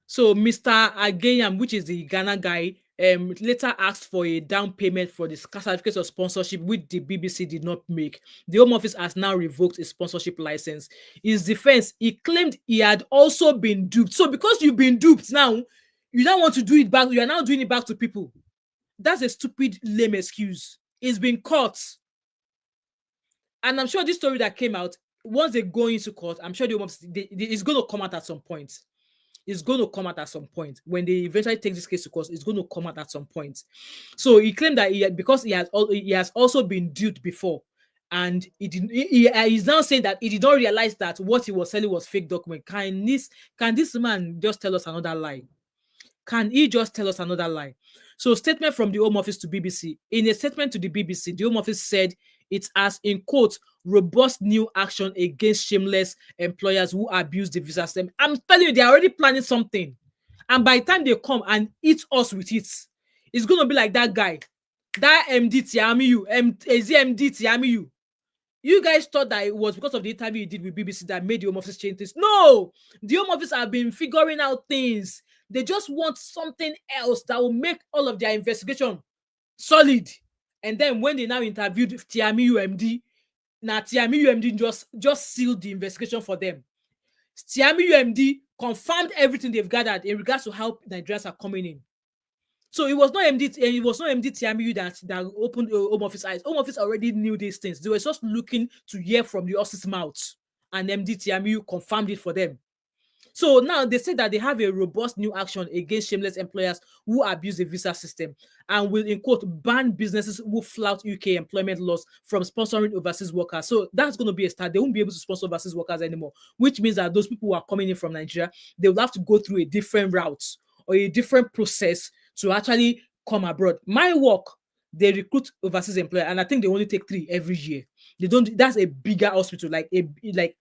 So Mr. Ageyam, which is the Ghana guy, later asked for a down payment for the certificate of sponsorship, which the BBC did not make. The Home Office has now revoked his sponsorship license. His defense, he claimed he had also been duped. So because you've been duped now, you don't want to do it back. You are now doing it back to people. That's a stupid, lame excuse. It's been caught. And I'm sure this story that came out, once they go into court, I'm sure the Home Office, it's going to come out at some point. It's going to come out at some point. When they eventually take this case to court, it's going to come out at some point. So he claimed that because he has also been duped before, and he's now saying that he did not realize that what he was selling was fake document. Can this man just tell us another lie? Can he just tell us another lie? So statement from the Home Office to BBC. In a statement to the BBC, the Home Office said it has, in quote, robust new action against shameless employers who abuse the visa system. I'm telling you, they're already planning something. And by the time they come and eat us with it, it's going to be like that guy. That MD Tiamiyu. MD Tiamiyu. You guys thought that it was because of the interview you did with BBC that made the Home Office change things. No! The Home Office have been figuring out things. They just want something else that will make all of their investigation solid. And then when they now interviewed Tiamiyu MD, now Tiamiyu MD just sealed the investigation for them. Tiamiyu MD confirmed everything they've gathered in regards to how Nigerians are coming in. So it was not MD Tiamiyu that opened Home Office eyes. Home Office already knew these things. They were just looking to hear from the horse's mouth, and MD Tiamiyu confirmed it for them. So now they say that they have a robust new action against shameless employers who abuse the visa system and will, in quote, ban businesses who flout UK employment laws from sponsoring overseas workers. So that's going to be a start. They won't be able to sponsor overseas workers anymore, which means that those people who are coming in from Nigeria, they will have to go through a different route or a different process to actually come abroad. My work, they recruit overseas employer, and I think they only take 3 every year. They don't. That's a bigger hospital. Like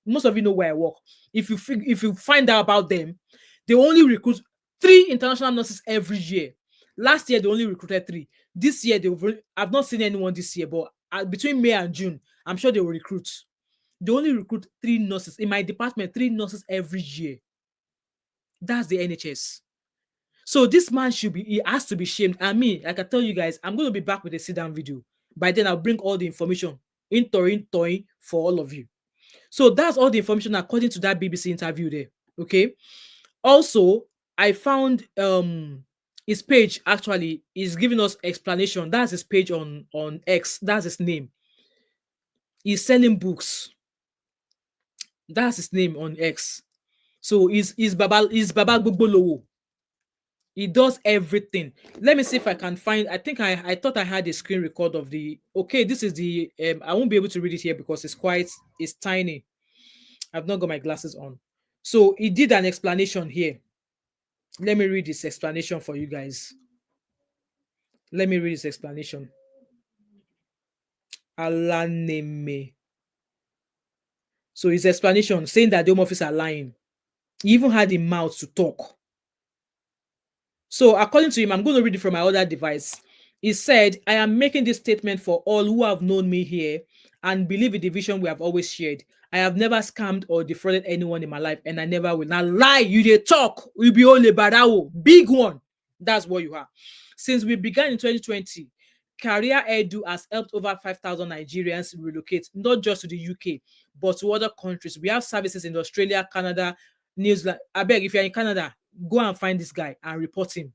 most of you know where I work. If you find out about them, they only recruit 3 international nurses every year. Last year they only recruited 3. This year I've not seen anyone this year, but between May and June, I'm sure they will recruit. They only recruit 3 nurses in my department. 3 nurses every year. That's the NHS. So this man he has to be shamed. And me, like I tell you guys, I'm going to be back with a sit-down video. By then, I'll bring all the information in toy for all of you. So that's all the information according to that BBC interview there. Okay. Also, I found his page actually is giving us explanation. That's his page on X. That's his name. He's selling books. That's his name on X. So he's Baba Gbogbolowo. He does everything. Let me see if I can find. I think I thought I had a screen record of the. Okay, this is the. I won't be able to read it here because it's tiny. I've not got my glasses on. So he did an explanation here. Let me read this explanation for you guys. Let me read this explanation. Alaneme. So his explanation saying that the Home Office are lying. He even had a mouth to talk. So according to him, I'm going to read it from my other device. He said, I am making this statement for all who have known me here and believe in the vision we have always shared. I have never scammed or defrauded anyone in my life, and I never will. Now lie, you dey talk, we be only badawo, big one. That's what you are. Since we began in 2020, Career Edu has helped over 5,000 Nigerians relocate, not just to the UK, but to other countries. We have services in Australia, Canada, New Zealand. I beg, if you're in Canada, go and find this guy and report him.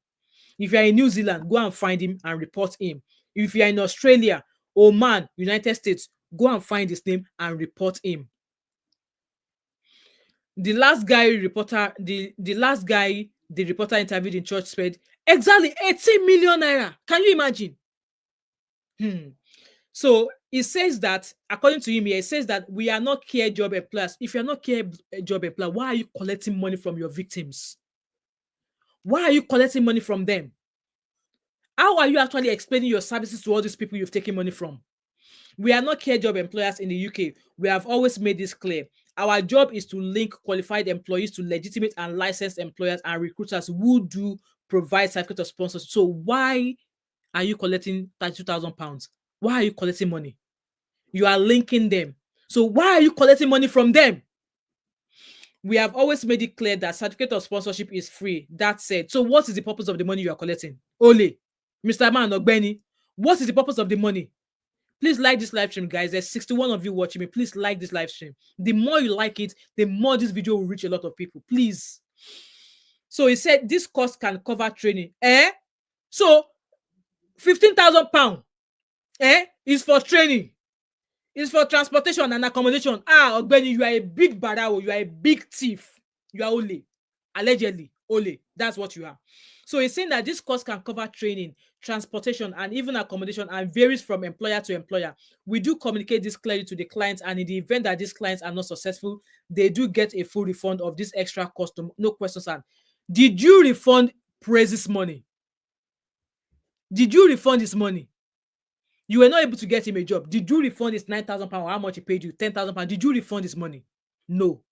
If you're in New Zealand, go and find him and report him. If you're in Australia, Oman, United States, go and find his name and report him. The last guy the reporter interviewed in church said, exactly 18 million naira. Can you imagine? So he says that, according to him here, he says that we are not care job employers. If you're not care job employer, why are you collecting money from your victims? Why are you collecting money from them? How are you actually explaining your services to all these people you've taken money from? We are not care job employers in the UK. We have always made this clear. Our job is to link qualified employees to legitimate and licensed employers and recruiters who do provide certificate of sponsorship. So why are you collecting £32,000? Why are you collecting money? You are linking them. So why are you collecting money from them? We have always made it clear that certificate of sponsorship is free. That said, so what is the purpose of the money you are collecting? Ole, Mr. Man Ogbeni, what is the purpose of the money? Please like this live stream, guys. There's 61 of you watching me. Please like this live stream. The more you like it, the more this video will reach a lot of people. Please. So he said this cost can cover training. So £15,000 is for training. It's for transportation and accommodation. Ogbeni, you are a big badawo. You are a big thief. You are Ole. Allegedly, Ole. That's what you are. So he's saying that this cost can cover training, transportation, and even accommodation, and varies from employer to employer. We do communicate this clearly to the clients, and in the event that these clients are not successful, they do get a full refund of this extra cost. No questions asked. Did you refund Praise's money? Did you refund his money? You were not able to get him a job. Did you refund his £9,000? How much he paid you? £10,000. Did you refund his money? No.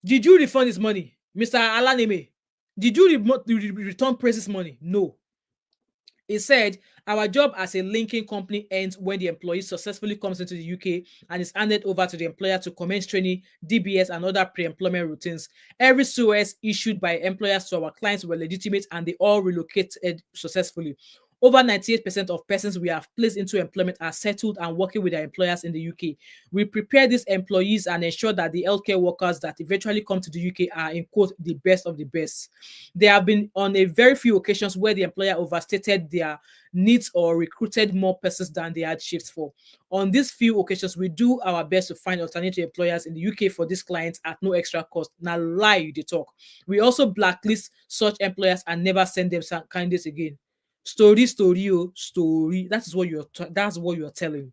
Did you refund his money? Mr. Alaneme, did you return Praise's money? No. He said, our job as a linking company ends when the employee successfully comes into the UK and is handed over to the employer to commence training, DBS, and other pre-employment routines. Every COS issued by employers to our clients were legitimate and they all relocated successfully. Over 98% of persons we have placed into employment are settled and working with their employers in the UK. We prepare these employees and ensure that the healthcare workers that eventually come to the UK are, in quote, the best of the best. There have been on a very few occasions where the employer overstated their needs or recruited more persons than they had shifts for. On these few occasions, we do our best to find alternative employers in the UK for these clients at no extra cost. Now, lie they talk. We also blacklist such employers and never send them some candidates again. Story, story, oh, story. That's what you're telling.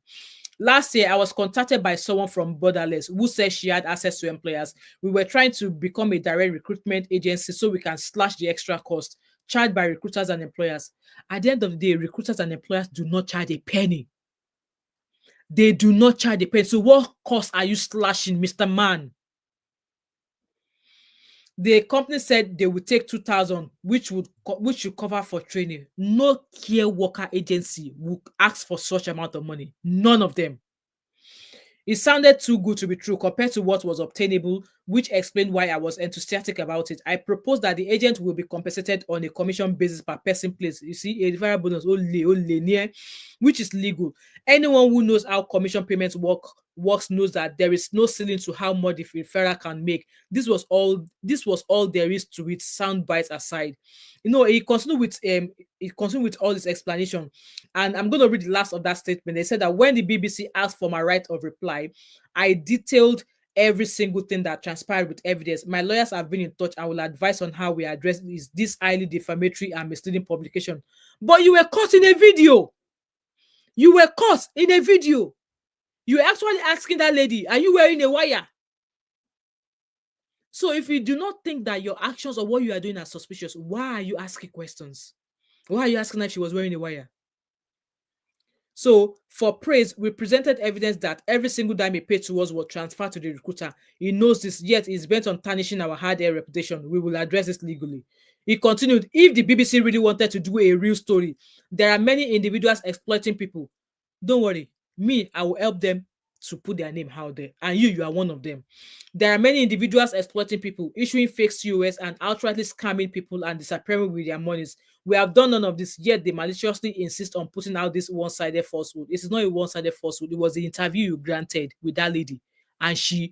Last year, I was contacted by someone from Borderless who said she had access to employers. We were trying to become a direct recruitment agency so we can slash the extra cost charged by recruiters and employers. At the end of the day, recruiters and employers do not charge a penny. They do not charge a penny. So what cost are you slashing, Mr. Man? The company said they would take 2,000, which should cover for training. No care worker agency will ask for such amount of money. None of them. It sounded too good to be true compared to what was obtainable, which explained why I was enthusiastic about it. I proposed that the agent will be compensated on a commission basis per person placed. You see, a referral bonus, near, which is legal. Anyone who knows how commission payments works knows that there is no ceiling to how much the referral can make. This was all there is to it, sound bites aside. He continued with all this explanation. And I'm going to read the last of that statement. They said that when the BBC asked for my right of reply, I detailed every single thing that transpired with evidence. My lawyers have been in touch and will advise on how we address this highly defamatory and misleading publication. But you were caught in a video. You were caught in a video. You were actually asking that lady, are you wearing a wire? So if you do not think that your actions or what you are doing are suspicious, why are you asking questions? Why are you asking if she was wearing a wire? So for praise, we presented evidence that every single dime he paid to us was transferred to the recruiter. He knows this, yet he's bent on tarnishing our hard-earned reputation. We will address this legally. He continued, if the BBC really wanted to do a real story, there are many individuals exploiting people. Don't worry, me, I will help them to put their name out there. And you are one of them. There are many individuals exploiting people, issuing fake COS and outrightly scamming people and disappearing with their monies. We have done none of this, yet they maliciously insist on putting out this one-sided falsehood. This is not a one-sided falsehood. It was the interview you granted with that lady, and you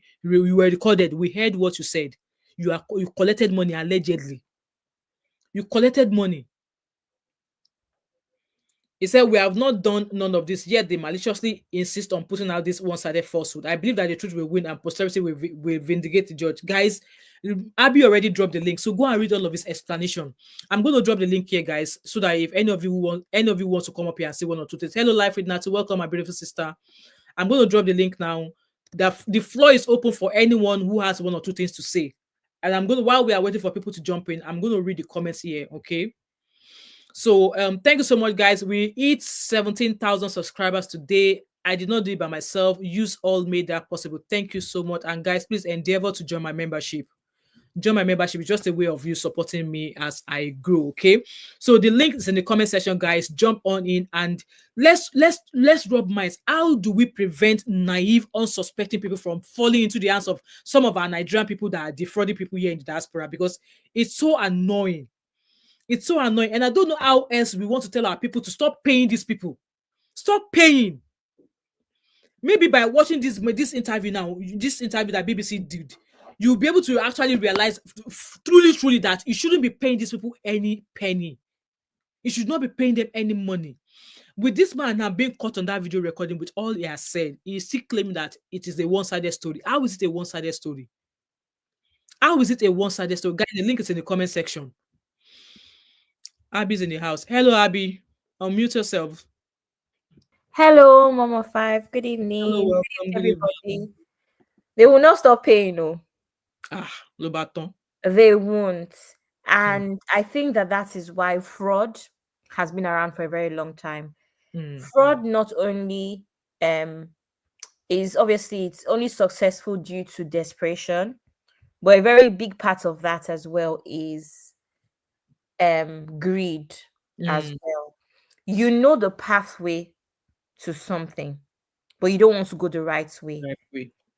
were recorded. We heard what you said. You collected money allegedly. You collected money. He said, we have not done none of this, yet they maliciously insist on putting out this one-sided falsehood. I believe that the truth will win and posterity will vindicate the judge. Guys, Abby already dropped the link, so go and read all of his explanation. I'm going to drop the link here, guys, so that if any of you want to come up here and say one or two things. Hello, Life with Nati. Welcome, my beautiful sister. I'm going to drop the link now. The floor is open for anyone who has one or two things to say. And while we are waiting for people to jump in, I'm going to read the comments here, okay? So thank you so much, guys. We hit 17,000 subscribers today. I did not do it by myself. Use all made that possible. Thank you so much. And guys, please endeavor to join my membership. Join my membership is just a way of you supporting me as I grow. Okay. So the link is in the comment section, guys. Jump on in and let's rub minds. How do we prevent naive, unsuspecting people from falling into the hands of some of our Nigerian people that are defrauding people here in the diaspora? Because it's so annoying. It's so annoying. And I don't know how else we want to tell our people to stop paying these people. Stop paying. Maybe by watching this interview now, this interview that BBC did, you'll be able to actually realize truly that you shouldn't be paying these people any penny. You should not be paying them any money. With this man now being caught on that video recording with all he has said, he is still claiming that it is a one-sided story. How is it a one-sided story? How is it a one-sided story? Guys, the link is in the comment section. Abby's in the house. Hello, Abby. Unmute yourself. Hello, Mama Five. Good evening. Hello, welcome. Good evening. Everybody. They will not stop paying, no. Le bâton. They won't. And I think that is why fraud has been around for a very long time. Fraud not only is obviously it's only successful due to desperation, but a very big part of that as well is greed as well. You know the pathway to something, but you don't want to go the right way.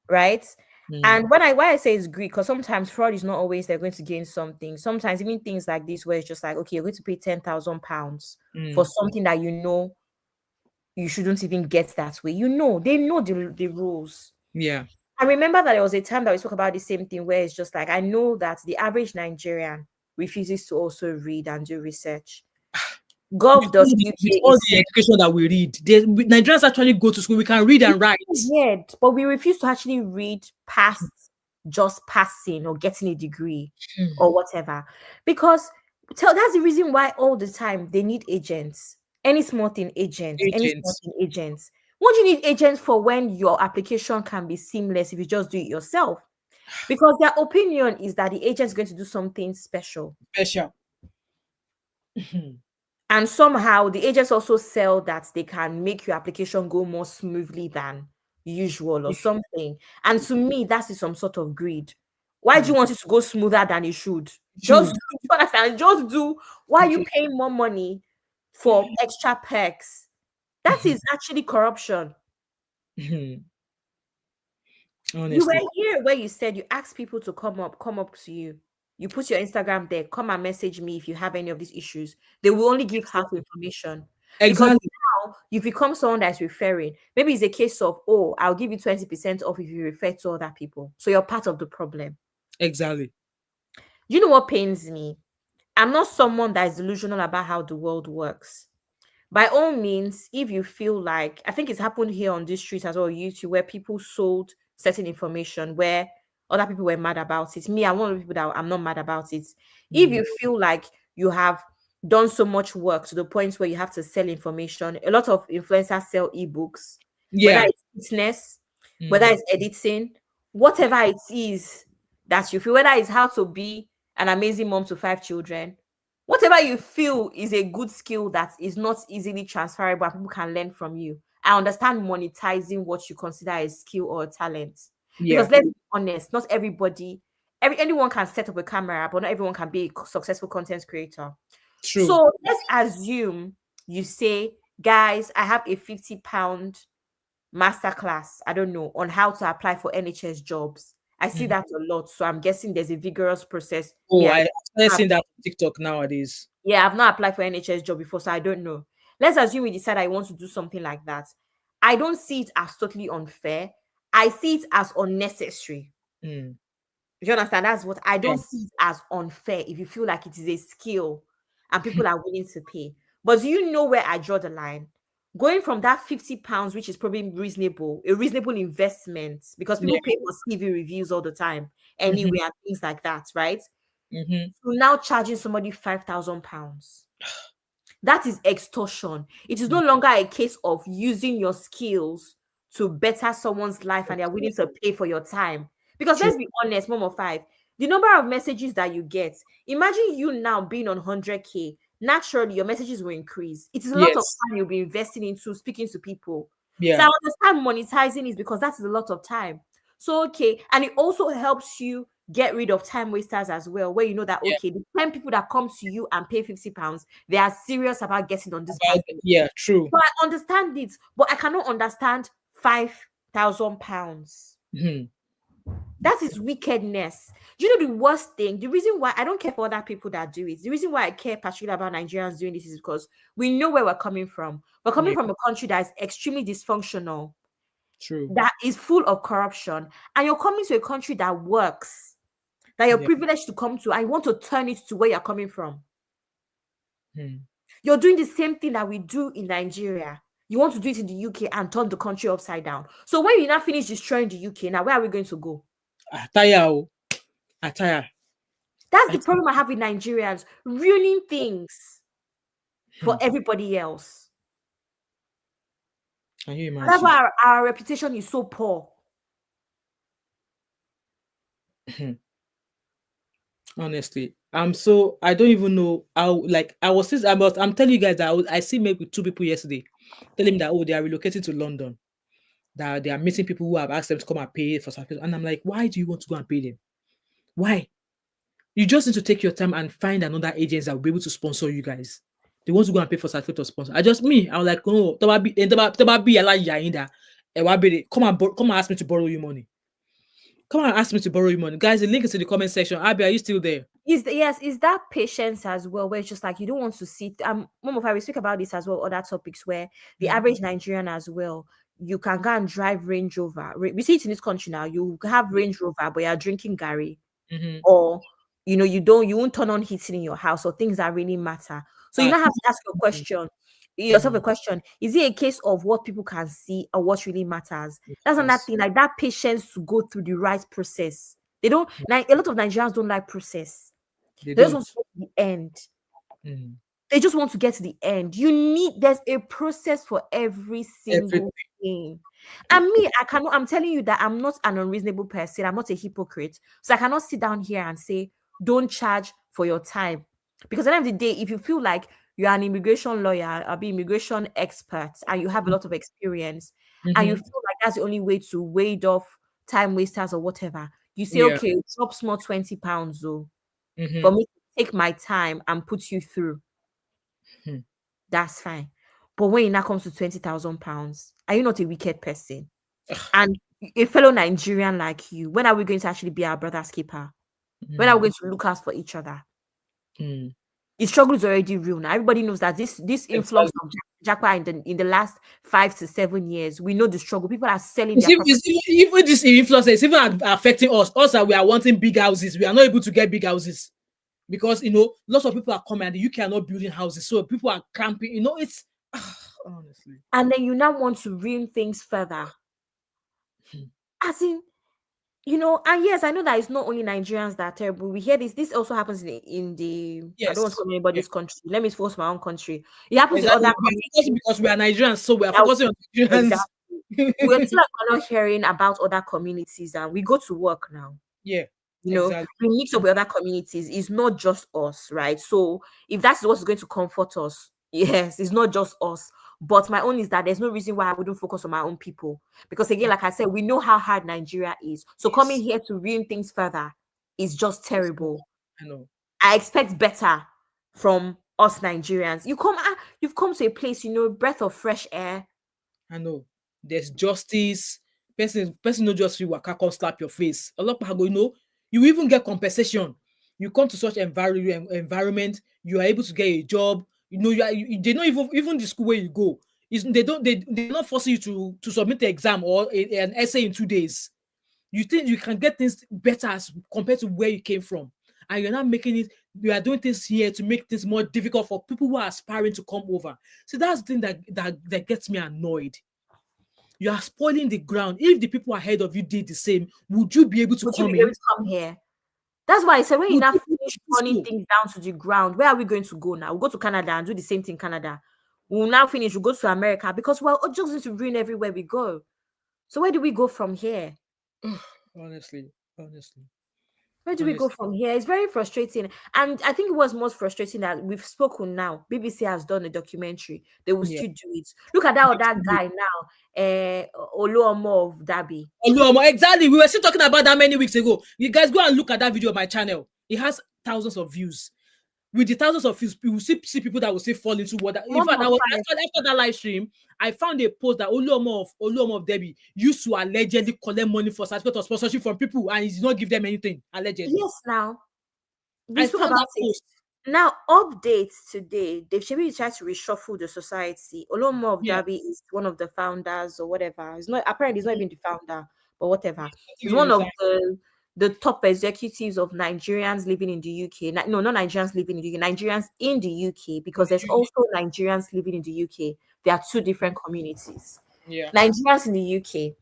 Right? And why I say it's greed, because sometimes fraud is not always they're going to gain something. Sometimes even things like this, where it's just like, okay, you're going to pay £10,000 for something that you know you shouldn't even get that way. You know, they know the rules. Yeah. I remember that there was a time that we spoke about the same thing, where it's just like, I know that the average Nigerian refuses to also read and do research. With all the education that we read, Nigerians actually go to school. We can read and write. Weird, but we refuse to actually read past just passing or getting a degree or whatever, because that's the reason why all the time they need agents. Any small thing, agents. Any small thing, agents. What do you need agents for when your application can be seamless if you just do it yourself? Because their opinion is that the agent is going to do something special. And somehow the agents also sell that they can make your application go more smoothly than usual or something. And to me, that is some sort of greed. Why do you want it to go smoother than it should? Just do. Why are you paying more money for extra perks? That is actually corruption. Honestly. You were here where you said you asked people to come up to you. You put your Instagram there, come and message me if you have any of these issues. They will only give half information. Exactly. Because now you've become someone that's referring. Maybe it's a case of, oh, I'll give you 20% off if you refer to other people. So you're part of the problem. Exactly. You know what pains me? I'm not someone that is delusional about how the world works. By all means, if you feel like, I think it's happened here on this street as well, YouTube, where people sold certain information where other people were mad about it. Me, I'm one of the people that I'm not mad about it. If you feel like you have done so much work to the point where you have to sell information, a lot of influencers sell ebooks, whether it's business, whether it's editing, whatever it is that you feel, whether it's how to be an amazing mom to 5 children, whatever you feel is a good skill that is not easily transferable and people can learn from you. I understand monetizing what you consider a skill or a talent. Because let's be honest, not anyone can set up a camera, but not everyone can be a successful content creator. True. So let's assume you say, guys, I have a £50 masterclass, I don't know, on how to apply for NHS jobs. I see that a lot. So I'm guessing there's a vigorous process. Oh, I've seen that on TikTok nowadays. Yeah, I've not applied for NHS job before, so I don't know. Let's assume we decide I want to do something like that. I don't see it as totally unfair. I see it as unnecessary. Do you understand? That's what I don't see it as unfair if you feel like it is a skill and people are willing to pay. But do you know where I draw the line? Going from that £50, which is probably reasonable, a reasonable investment, because people pay for CV reviews all the time anyway, and things like that, right? To now charging somebody £5,000. That is extortion. It is no longer a case of using your skills to better someone's life and they're willing to pay for your time. Because let's be honest, Mom of 5, the number of messages that you get, imagine you now being on 100K. Naturally, your messages will increase. It is a lot of time you'll be investing into speaking to people. So I understand monetizing is because that is a lot of time. So, okay. And it also helps you get rid of time wasters as well, where you know that, okay, the 10 people that come to you and pay £50, they are serious about getting on this platform. Yeah, true. So I understand it, but I cannot understand £5,000. That is wickedness. Do you know the worst thing? The reason why I don't care for other people that do it, the reason why I care particularly about Nigerians doing this is because we know where we're coming from. We're coming from a country that is extremely dysfunctional. True. That is full of corruption. And you're coming to a country that works, that you're privileged to come to. I want to turn it to where you're coming from. You're doing the same thing that we do in Nigeria. You want to do it in the UK and turn the country upside down. So when you now finish destroying the UK, now where are we going to go? Ataya. That's the problem I have with Nigerians, ruining things for everybody else. Can you imagine? That's why our reputation is so poor. Honestly, I don't even know how. Like I'm telling you guys that I see maybe 2 people yesterday telling me that they are relocating to London, that they are meeting people who have asked them to come and pay for something, and I'm like, why do you want to go and pay them? Why? You just need to take your time and find another agents that will be able to sponsor you guys. They want to go and pay for certificate of sponsor. I was like, oh, come and ask me to borrow you money. Come on, ask me to borrow you money, guys. The link is in the comment section. Abby, are you still there? Is that patience as well, where it's just like you don't want to sit. Mom of I will speak about this as well, other topics where the average Nigerian as well, you can go and drive Range Rover. We see it in this country now. You have Range Rover, but you're drinking Gary, or you won't turn on heating in your house, or things that really matter. So you now have to ask yourself a question: is it a case of what people can see or what really matters? That's another thing, like that patience to go through the right process. They don't like a lot of Nigerians don't like process. They They just don't. want to get to the end. They just want to get to the end. There's a process for every single thing. And me, I'm telling you that I'm not an unreasonable person. I'm not a hypocrite. So I cannot sit down here and say, don't charge for your time. Because at the end of the day, if you feel like you're an immigration lawyer or be immigration expert and you have a lot of experience and you feel like that's the only way to wade off time wasters or whatever, you say, okay, drop small £20 though. For me to take my time and put you through. That's fine. But when it now comes to £20,000, are you not a wicked person? And a fellow Nigerian like you, when are we going to actually be our brother's keeper? When are we going to look out for each other? The struggle is already real now. Everybody knows that this influx of Japa in the last 5 to 7 years, we know the struggle. People are selling their property. Even this influence is even affecting us. Us that we are wanting big houses, we are not able to get big houses because lots of people are coming and the UK are not building houses, so people are camping. It's honestly. And then you now want to ruin things further, as in. And yes, I know that it's not only Nigerians that are terrible. We hear this. This also happens in the. Yes. I don't want to call anybody's country. Let me focus my own country. It happens in other countries because we are Nigerians, so we are focusing on Nigerians. Exactly. We're still not hearing about other communities, and we go to work now. Yeah, exactly. We mix up with other communities. It's not just us, right? So if that's what's going to comfort us, yes, it's not just us. But my own is that there's no reason why I wouldn't focus on my own people. Because again, like I said, we know how hard Nigeria is. So coming here to ruin things further is just terrible. I know. I expect better from us Nigerians. You've come to a place, breath of fresh air. I know. There's justice. Person no just feel waka come slap your face. A lot of people you even get compensation. You come to such environment, you are able to get a job. They don't even the school where you go. They're not forcing you to submit the exam or an essay in 2 days. You think you can get things better as compared to where you came from, and you're not making it. You are doing things here to make things more difficult for people who are aspiring to come over. So that's the thing that gets me annoyed. You are spoiling the ground. If the people ahead of you did the same, would you be able to come here? That's why I said when you now finish running things down to the ground, where are we going to go now? We'll go to Canada and do the same thing in Canada. We'll now finish, we'll go to America because we're just going to ruin everywhere we go. So where do we go from here? Honestly. Where do we go from here? It's very frustrating. And I think it was most frustrating that we've spoken now. BBC has done a documentary. They will still do it. Look at that guy now, Oluomo of Derby. Oluomo, exactly. We were still talking about that many weeks ago. You guys go and look at that video on my channel. It has thousands of views. With the thousands of views, we will see people that will still fall into water. In fact, after that live stream, I found a post that Oluomo of Derby used to allegedly collect money for certificate of sponsorship from people, and he did not give them anything. Allegedly. Yes, now. I found that post. Now, updates today. They've tried to reshuffle the society. Oluomo of Derby is one of the founders or whatever. He's not even the founder, but whatever. He's one of the top executives of Nigerians living in the UK. No, not Nigerians living in the UK, Nigerians in the UK, because there's also Nigerians living in the UK. There are two different communities. Yeah. Nigerians in the UK.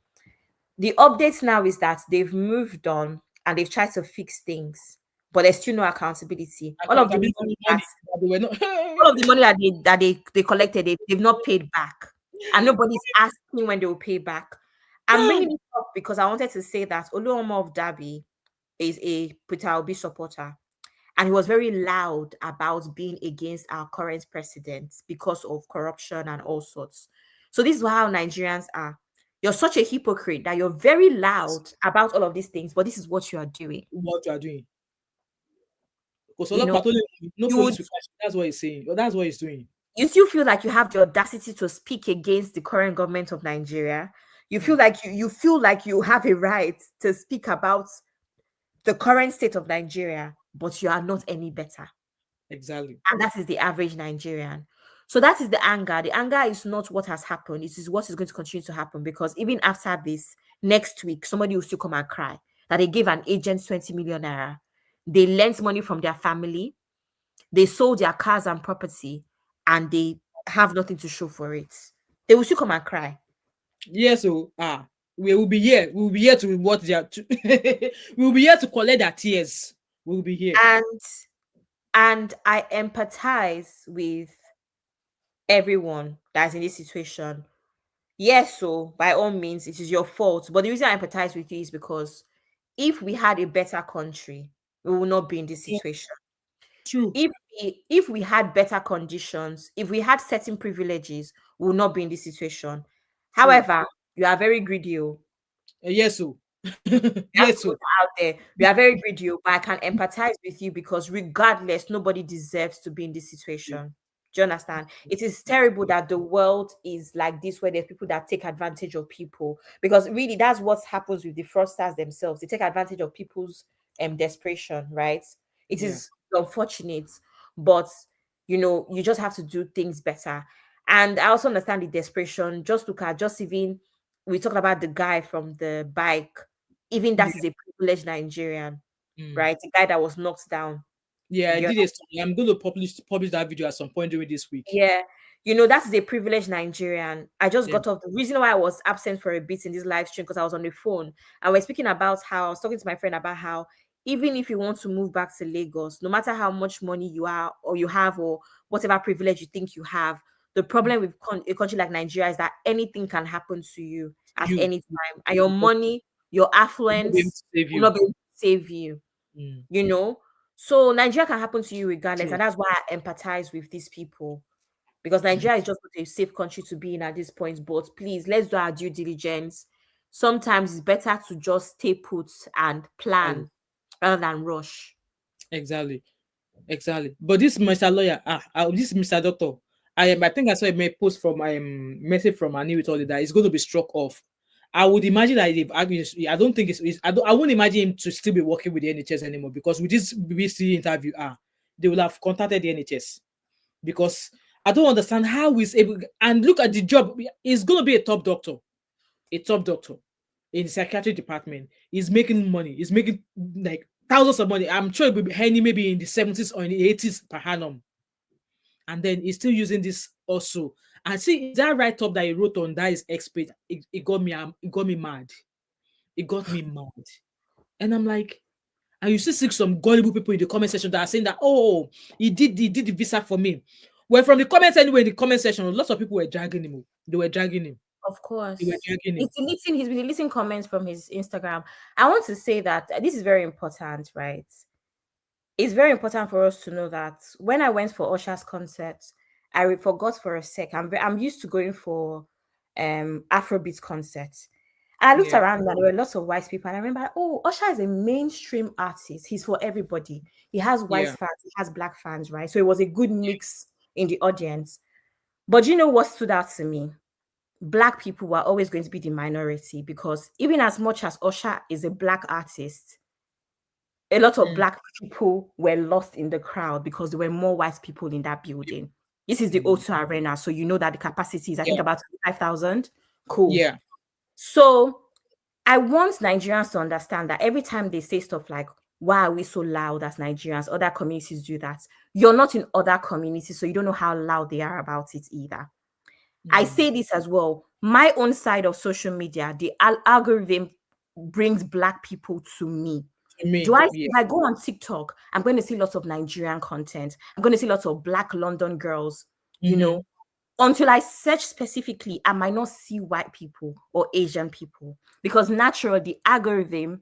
The update now is that they've moved on and they've tried to fix things, but there's still no accountability. All of the money that they collected, they've not paid back. And nobody's asking when they will pay back. I'm bringing this up because I wanted to say that Oluomo of Derby is a Peter Obi supporter, and he was very loud about being against our current president because of corruption and all sorts. So this is how Nigerians are. You're such a hypocrite that you're very loud about all of these things, but this is what you are doing. That's what he's saying. That's what he's doing. You still feel like you have the audacity to speak against the current government of Nigeria. You feel like you feel like you have a right to speak about the current state of Nigeria, but you are not any better. Exactly. And that is the average Nigerian. So that is the anger. The anger is not what has happened. It is what is going to continue to happen, because even after this, next week, somebody will still come and cry that they gave an agent 20 million naira. They lent money from their family. They sold their cars and property, and they have nothing to show for it. They will still come and cry. Yes, so we will be here. We will be here to watch their. We will be here to collect their tears. We will be here. And I empathize with everyone that's in this situation. Yes, so by all means, it is your fault. But the reason I empathize with you is because if we had a better country, we will not be in this Yeah, situation. true. If we had better conditions, if we had certain privileges, we will not be in this situation. True. However, you are very greedy. Oh. Yes, so. You have Yes, to put so. that out there. We are very greedy, oh, but I can empathize with you because regardless, nobody deserves to be in this situation. Do you understand? It is terrible that the world is like this, where there's people that take advantage of people. Because really, that's what happens with the fraudsters themselves. They take advantage of people's desperation, right? It Yeah. is unfortunate, but you just have to do things better. And I also understand the desperation. Just look at just even we talked about the guy from the bike. Even that Yeah. is a privileged Nigerian, Mm. right? The guy that was knocked down. Yeah, I Do you did a story. I'm going to publish that video at some point during this week. Yeah, that is a privileged Nigerian. I just Yeah. got off. The reason why I was absent for a bit in this live stream because I was on the phone and we're speaking about how I was talking to my friend about how even if you want to move back to Lagos, no matter how much money you are or you have or whatever privilege you think you have, the problem with a country like Nigeria is that anything can happen to you at You. any time, and your Because money, your I'm not be able affluence to save will you. not be able to save you. Mm. You know, so Nigeria can happen to you regardless, True. and that's why I empathize with these people because Nigeria is just not a safe country to be in at this point. But please, let's do our due diligence. Sometimes it's better to just stay put and Exactly. plan rather than rush. Exactly. Exactly. But this Mr. Lawyer, this Mr. Doctor, I think I saw a post from message from Annie with all of that. It's going to be struck off. I would imagine that they've argued. I don't think I won't imagine him to still be working with the NHS anymore because with this BBC interview, they will have contacted the NHS because I don't understand how he's able. And look at the job. He's going to be a top doctor in the psychiatric department. He's making money. He's making like thousands of money. I'm sure it will be earning maybe in the 70s or in the 80s per annum. And then he's still using this also. And see that write up that he wrote on that is expert. It got me. It got me mad. It got me mad. And I'm like, and you still see some gullible people in the comment section that are saying that, oh, he did the visa for me. Well, from the comments anyway, in the comment section, lots of people were dragging him. They were dragging him. Of They were course. dragging him. He's been deleting comments from his Instagram. I want to say that this is very important, right? It's very important for us to know that when I went for Usher's concert, forgot for a sec. I'm used to going for Afrobeat concerts. And I looked Yeah. around and there were lots of white people. And I remember, oh, Usher is a mainstream artist. He's for everybody. He has white Yeah. fans, he has black fans, right? So it was a good mix in the audience. But you know what stood out to me? Black people were always going to be the minority because even as much as Usher is a black artist, a lot of Mm, black people were lost in the crowd because there were more white people in that building. This is the mm, O2 Arena, so you know that the capacity is, I think, yeah. about 5,000. Cool. Yeah. So I want Nigerians to understand that every time they say stuff like, why are we so loud as Nigerians? Other communities do that. You're not in other communities, so you don't know how loud they are about it either. I Mm. say this as well. My own side of social media, the algorithm brings black people to me. To me, yeah. If I go on TikTok, I'm going to see lots of Nigerian content. I'm going to see lots of black London girls, you Mm-hmm. know. Until I search specifically, I might not see white people or Asian people because naturally the algorithm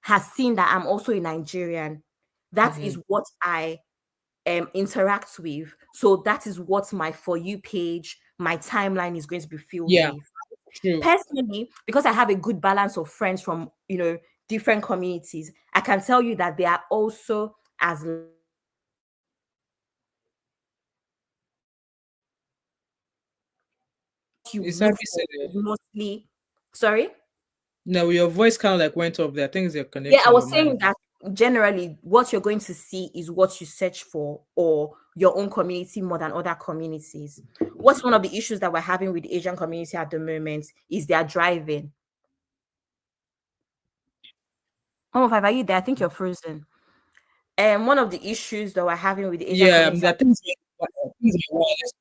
has seen that I'm also a Nigerian. That Mm-hmm. is what I interact with. So that is what my For You page, my timeline is going to be filled Yeah. with. True. Personally, because I have a good balance of friends from different communities, I can tell you that they are also as loud as Nigerians. What you It's look happy for said is mostly Sorry. No, your voice kind of like went off there. I think it's your Yeah, I connection or was saying mine. that generally what you're going to see is what you search for, or your own community more than other communities. What's one of the issues that we're having with the Asian community at the moment is their driving. Oh, Five, are you there? I think you're frozen. And one of the issues that we're having with the Asian Yeah, community, I think it's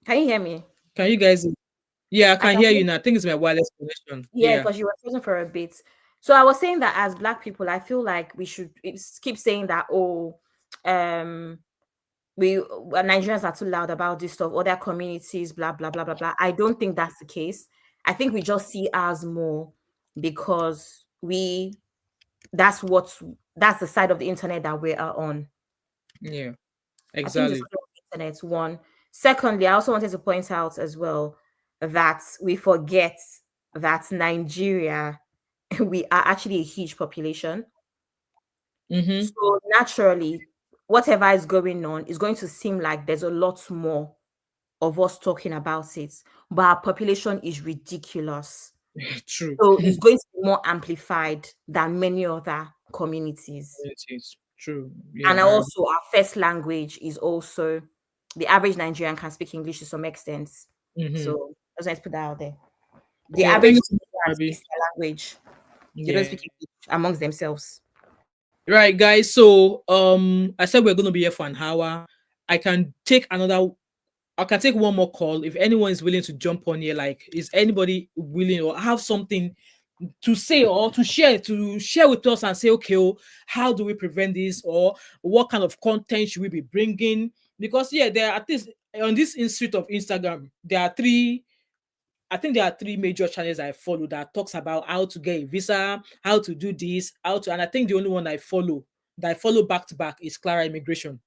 can you hear me? can you guys? Yeah, I I can can hear hear. you now. I think it's my wireless connection. Yeah, Yeah. because you were frozen for a bit. So I was saying that as Black people, I feel like we should keep saying that, oh, um, Nigerians are too loud about this stuff, other communities, blah blah blah blah blah. I don't think that's the case. I think we just see ours more because that's the side of the internet that we are on. Yeah, I think it's exactly. the internet one. Secondly, I also wanted to point out as well that we forget that Nigeria, we are actually a huge population. Mm-hmm. So naturally, whatever is going on is going to seem like there's a lot more of us talking about it, but our population is ridiculous. True. So it's going to be more amplified than many other communities. It is true. And Yeah, I agree. also, our first language is also the average Nigerian can speak English to some extent. Mm-hmm. So I just want to put that out there. The Yeah, average thank you so Nigerian much, speaks Abby. their language. They don't Yeah. speak English amongst themselves. Right, guys. So I said we're gonna be here for an hour. I can take another I can take one more call if anyone is willing to jump on here. Like, is anybody willing or have something to say or to share with us and say, okay, oh, how do we prevent this, or what kind of content should we be bringing? Because yeah, there are at least on this institute of Instagram, there are three. I think there are three major channels I follow that talks about how to get a visa, how to do this, how to, and I think the only one that I follow back to back is Clara Immigration.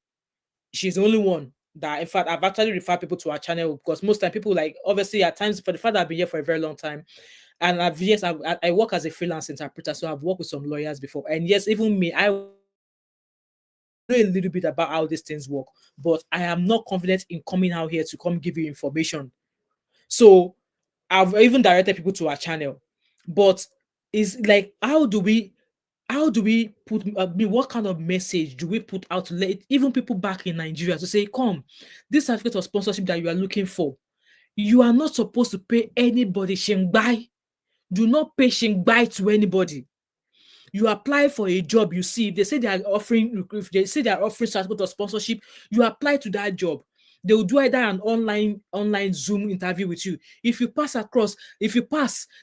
She's the only one that, in fact, I've actually referred people to our channel because most time people like, obviously at times, for the fact that I've been here for a very long time, and I work as a freelance interpreter, so I've worked with some lawyers before, and yes, even me, I know a little bit about how these things work, but I am not confident in coming out here to come give you information. So I've even directed people to our channel, but it's like, how do we put, what kind of message do we put out to let even people back in Nigeria to say, come, this certificate of sponsorship that you are looking for, you are not supposed to pay anybody shingbai. Do not pay shingbai to anybody. You apply for a job, you see, if they say they are offering, if they say they are offering certificate of sponsorship, you apply to that job. They will do either an online Zoom interview with you. If you pass,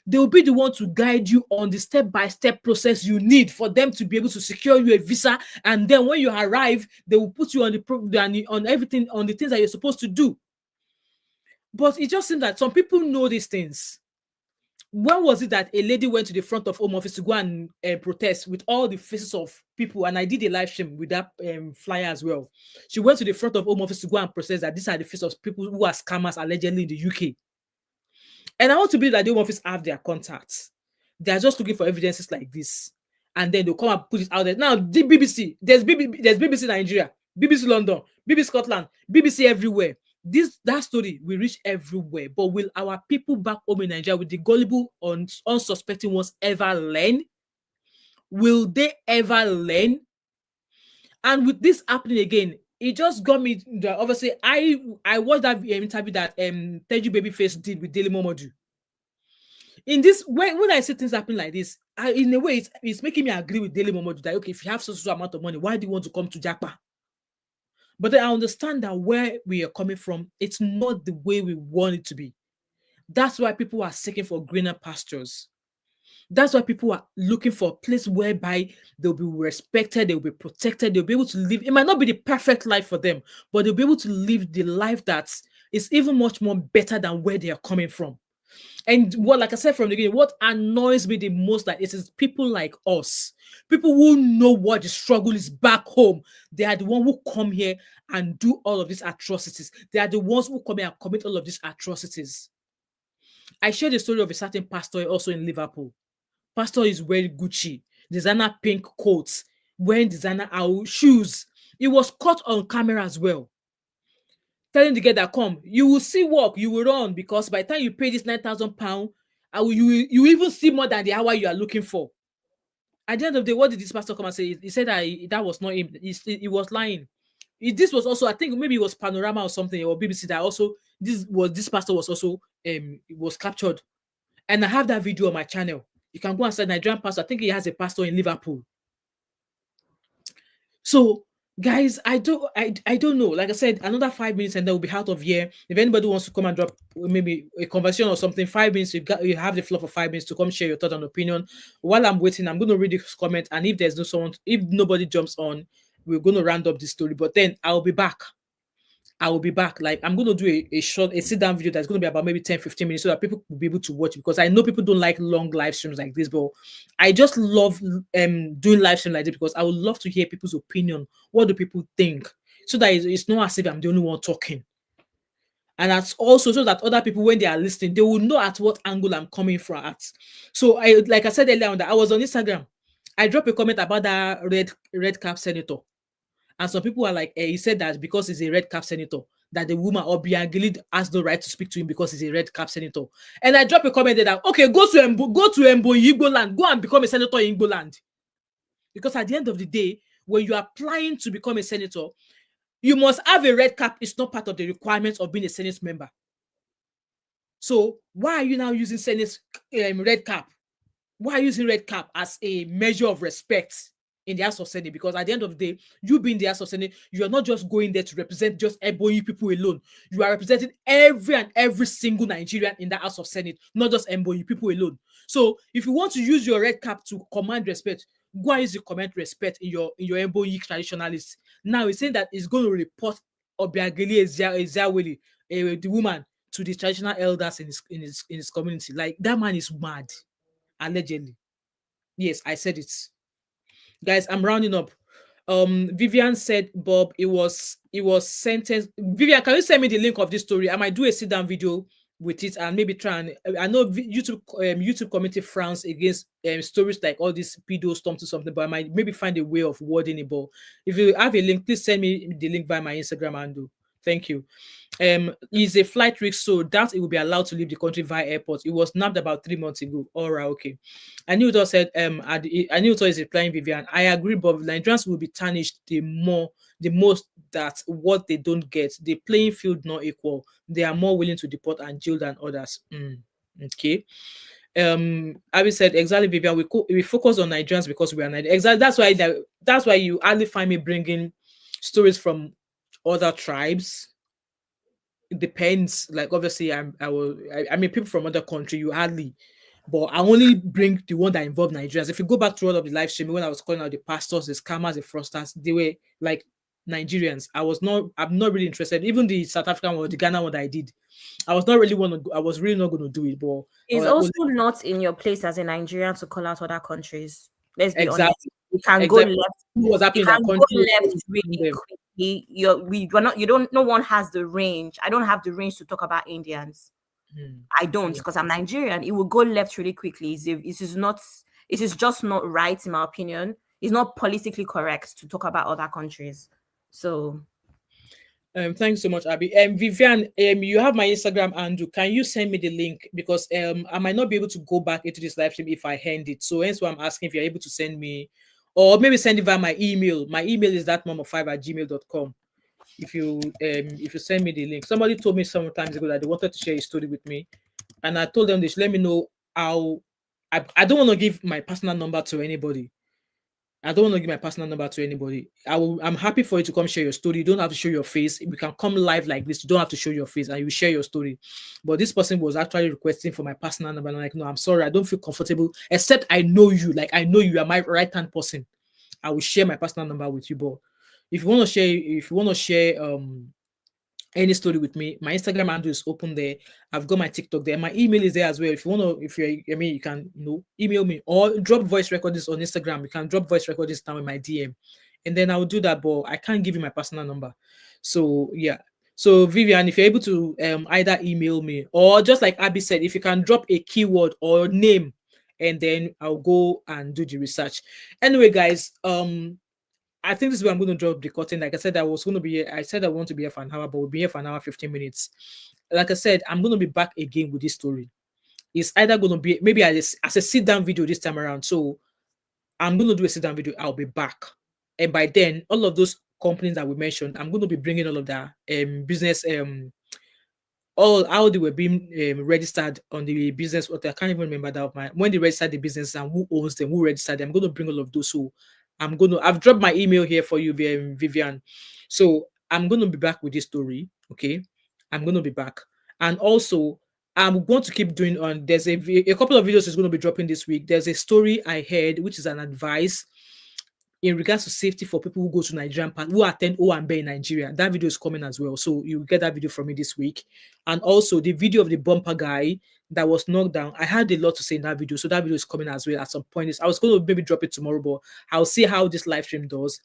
they will be the one to guide you on the step-by-step process you need for them to be able to secure you a visa. And then when you arrive, they will put you on on everything, on the things that you're supposed to do. But it just seems that some people know these things. When was it that a lady went to the front of Home Office to go and protest with all the faces of people? And I did a live stream with that flyer as well. She went to the front of Home Office to go and protest that these are the faces of people who are scammers allegedly in the UK. And I want to believe that the Home Office have their contacts. They are just looking for evidences like this. And then they'll come and put it out there. Now, the BBC, there's BBC Nigeria, BBC London, BBC Scotland, BBC everywhere. That story will reach everywhere. But will our people back home in Nigeria, with the gullible, unsuspecting ones, ever learn? Will they ever learn? And with this happening again, it just got me. Obviously, I watched that interview that Teju Babyface did with Daily Momodu. In this, when I see things happen like this, in a way, it's making me agree with Daily Momodu that, okay, if you have so amount of money, why do you want to come to Japa? But then I understand that where we are coming from, it's not the way we want it to be. That's why people are seeking for greener pastures. That's why people are looking for a place whereby they'll be respected, they'll be protected, they'll be able to live. It might not be the perfect life for them, but they'll be able to live the life that is even much more better than where they are coming from. And what, like I said from the beginning, what annoys me the most, like, it is people like us, people who know what the struggle is back home. They are the ones who come here and do all of these atrocities. They are the ones who come here and commit all of these atrocities. I shared the story of a certain pastor also in Liverpool. Pastor is wearing Gucci, designer pink coats, wearing designer shoes. It was caught on camera as well. telling the girl that come, you will see work, you will run, because by the time you pay this £9,000, you even see more than the hour you are looking for. At the end of the day, what did this pastor come and say? He said that that was not him. He was lying. This was also, I think maybe it was Panorama or something, or BBC, that also this pastor was also was captured. And I have that video on my channel. You can go and search Nigerian pastor. I think he has a pastor in Liverpool. So, guys, I don't know. Like I said, another 5 minutes and then we'll be out of here. If anybody wants to come and drop maybe a conversation or something, 5 minutes, you have the floor for 5 minutes to come share your thought and opinion. While I'm waiting, I'm going to read this comment, and if there's no someone, if nobody jumps on, we're going to round up this story. But then I'll be back. I will be back. Like, I'm going to do a short, a sit down video that's going to be about maybe 10-15 minutes, so that people will be able to watch, because I know people don't like long live streams like this, but I just love doing live stream like this, because I would love to hear people's opinion. What do people think? So that it's not as if I'm the only one talking. And that's also so that other people, when they are listening, they will know at what angle I'm coming from at. So like I said earlier on, that I was on Instagram. I dropped a comment about that red cap senator. And some people are like, he said that because he's a red cap senator, that the woman or Biangili has no right to speak to him because he's a red cap senator. And I drop a comment there that, okay, go to Igbo land, go and become a senator in Igbo land. Because at the end of the day, when you are applying to become a senator, you must have a red cap. It's not part of the requirements of being a Senate member. So why are you now using Senate red cap? Why are you using red cap as a measure of respect in the House of Senate? Because at the end of the day, you being the House of Senate, you are not just going there to represent just Ebonyi people alone. You are representing every single Nigerian in the House of Senate, not just Ebonyi people alone. So if you want to use your red cap to command respect, go and use the command respect in your Ebonyi traditionalists. Now he's saying that he's going to report Obiageli Ezeaweli, the woman, to the traditional elders in his community. Like, that man is mad. Allegedly. Yes, I said it. Guys, I'm rounding up. Vivian said, Bob, it was sentenced. Vivian, can you send me the link of this story? I might do a sit-down video with it and maybe try and I know YouTube committee frowns against stories like all these pedo stomps or something, but I might maybe find a way of wording it. But if you have a link, please send me the link by my Instagram handle. Thank you. Is a flight risk, so that it will be allowed to leave the country via airport. It was nabbed about 3 months ago. All right, okay. I knew it said I knew it is replying Vivian. I agree, but Nigerians will be tarnished the most that what they don't get. The playing field not equal. They are more willing to deport and jail than others. Okay. Abby said exactly, Vivian. We focus on Nigerians because we are Nigerians. Exactly. That's why you hardly find me bringing stories from other tribes. It depends. Like, obviously, I mean, people from other country, you hardly, but I only bring the one that involved Nigerians. If you go back to all of the live streaming when I was calling out the pastors, the scammers, the fraudsters, they were like Nigerians. I'm not really interested. Even the South African one, the Ghana one that I did, I was really not going to do it. But it's also not in your place as a Nigerian to call out other countries. Let's be honest. You can go left. What's happening in that country? Go left really quickly. No one has the range. I don't have the range to talk about Indians. I don't, because I'm Nigerian. It will go left really quickly. It is just not right, in my opinion. It's not politically correct to talk about other countries. So thanks so much, Abby. Vivian, you have my Instagram handle. Can you send me the link? Because I might not be able to go back into this live stream if I hand it. So hence why I'm asking if you're able to send me, or maybe send it via my email. My email is thatmom5@gmail.com. If you send me the link. Somebody told me some times ago that they wanted to share a story with me, and I told them they should let me know how. I don't want to give my personal number to anybody. I'm happy for you to come share your story. You don't have to show your face. We can come live like this. You don't have to show your face, and you share your story. But this person was actually requesting for my personal number. And I'm like, no, I'm sorry, I don't feel comfortable. Except I know you. Like, I know you are my right-hand person. I will share my personal number with you. But if you want to share any story with me, my Instagram handle is open there. I've got my TikTok there. My email is there as well. If you want to, you can email me or drop voice recordings on Instagram. You can drop voice recordings down in my DM, and then I will do that. But I can't give you my personal number. So yeah. So Vivian, if you're able to either email me or just like Abby said, if you can drop a keyword or name, and then I'll go and do the research. Anyway, guys, I think this is where I'm going to drop the curtain. Like I said, I was going to be here. I said I want to be here for an hour, but we'll be here for an hour, 15 minutes. Like I said, I'm going to be back again with this story. It's either going to be maybe as a sit down video this time around. So I'm going to do a sit down video. I'll be back. And by then, all of those companies that we mentioned, I'm going to be bringing all of that business all how they were being registered on the business. What I can't even remember that when they registered the business and who owns them, who registered them. I'm going to bring all of those. So I've dropped my email here for you, Vivian. So I'm going to be back with this story. Okay, I'm going to be back, and also I'm going to keep doing on. There's a couple of videos is going to be dropping this week. There's a story I heard, which is an advice in regards to safety for people who go to Nigerian who attend O and B in Nigeria. That video is coming as well. So you get that video from me this week. And also the video of the bumper guy that was knocked down. I had a lot to say in that video. So that video is coming as well at some point. I was going to maybe drop it tomorrow, but I'll see how this live stream does.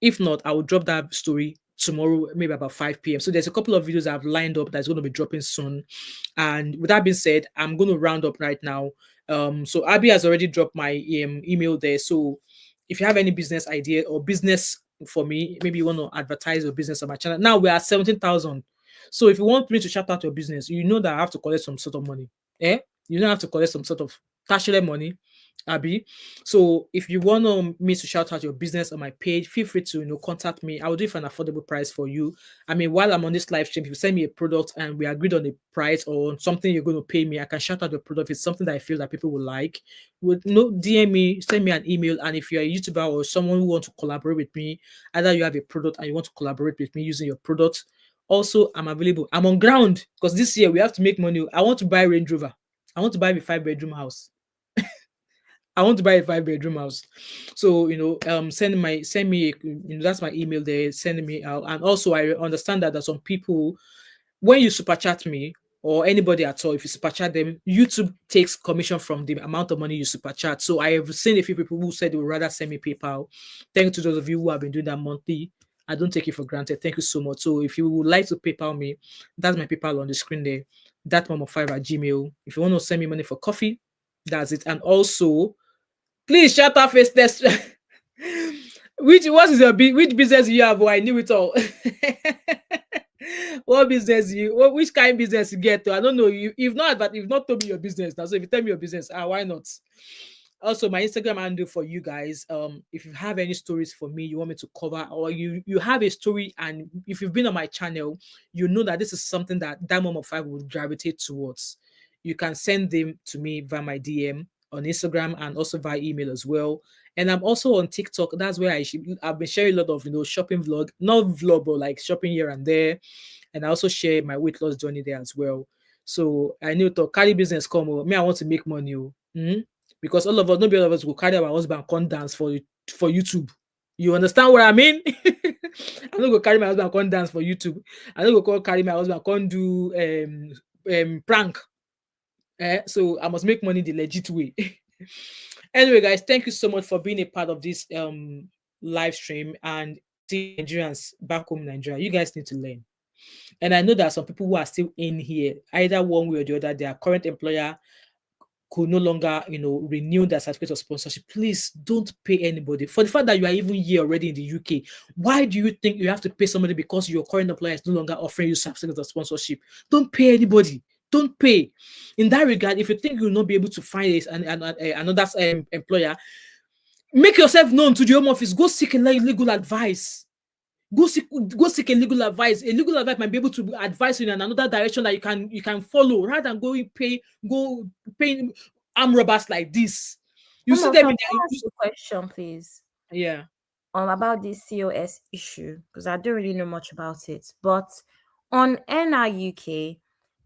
If not, I will drop that story tomorrow, maybe about 5 p.m. So there's a couple of videos I've lined up that's going to be dropping soon. And with that being said, I'm going to round up right now. So Abby has already dropped my email there. So if you have any business idea or business for me, maybe you want to advertise your business on my channel. Now we're at 17,000. So if you want me to shout out your business, you know that I have to collect some sort of money. You don't have to collect some sort of tertiary money, Abby. So if you want me to shout out your business on my page, feel free to contact me. I will do it for an affordable price for you. I mean, while I'm on this live stream, if you send me a product and we agreed on the price or on something you're going to pay me, I can shout out your product. If it's something that I feel that people will like. DM me, send me an email, and if you're a YouTuber or someone who wants to collaborate with me, either you have a product and you want to collaborate with me using your product. Also, I'm available. I'm on ground because this year we have to make money. I want to buy a Range Rover. I want to buy a 5-bedroom house. I want to buy a 5-bedroom house. So, send me, that's my email there, send me out. And also I understand that there's some people, when you super chat me or anybody at all, if you super chat them, YouTube takes commission from the amount of money you super chat. So I have seen a few people who said they would rather send me PayPal. Thank you to those of you who have been doing that monthly. I don't take it for granted. Thank you so much. So if you would like to PayPal me, that's my PayPal on the screen there. That mom5 at Gmail. If you want to send me money for coffee, that's it. And also, please shout out face test. Which business you have? Oh, I knew it all. What business which kind of business you get to? I don't know. You've not told me your business now. So if you tell me your business, why not? Also, my Instagram handle for you guys. If you have any stories for me you want me to cover, or you have a story, and if you've been on my channel, you know that this is something that mom of 5 would gravitate towards. You can send them to me via my DM on Instagram and also via email as well. And I'm also on TikTok. That's where I've been sharing a lot of shopping vlog, not vlog, but like shopping here and there. And I also share my weight loss journey there as well. So I know to carry business come. Me, I want to make money. Because nobody of us will carry our husband come dance for YouTube. You understand what I mean? I'm not gonna carry my husband come dance for YouTube. I'm not gonna carry my husband come do prank. So I must make money the legit way. Anyway, guys, thank you so much for being a part of this live stream. And see Nigerians back home in Nigeria, you guys need to learn. And I know there are some people who are still in here, either one way or the other. Their current employer could no longer, renew their certificate of sponsorship. Please don't pay anybody. For the fact that you are even here already in the UK, why do you think you have to pay somebody because your current employer is no longer offering you certificate of sponsorship? Don't pay anybody. Don't pay. In that regard, if you think you'll not be able to find another employer, make yourself known to the Home Office. Go seek legal advice. Go seek a legal advice. A legal advice might be able to advise you in another direction that you can follow, rather than go pay arm robbers like this. You see them. Ask a question, please. Yeah. About this COS issue, because I don't really know much about it. But on NRUK,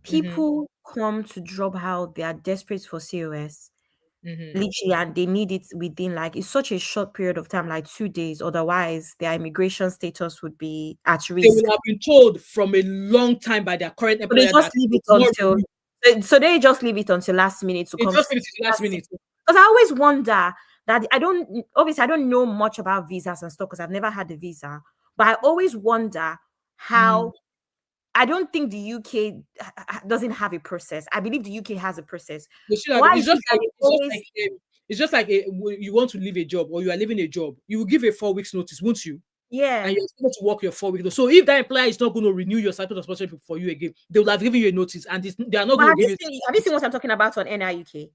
people come to drop out. They are desperate for COS. Literally, and they need it within it's such a short period of time, like 2 days. Otherwise, their immigration status would be at risk. They will have been told from a long time by their current employer. They just leave it until. So they just leave it until last minute to come. Just leave it to last minute. Because I always wonder that I don't know much about visas and stuff because I've never had a visa. But I always wonder how. I don't think the UK doesn't have a process. I believe the UK has a process. Why is it It's just like you want to leave a job or you are leaving a job. You will give a 4 weeks notice, won't you? And Yeah. you're supposed to work your 4 weeks. So if that employer is not going to renew your cycle of sponsorship for you again, they will have given you a notice, and they are not But going to give you. have you seen what I'm talking about on NIUK?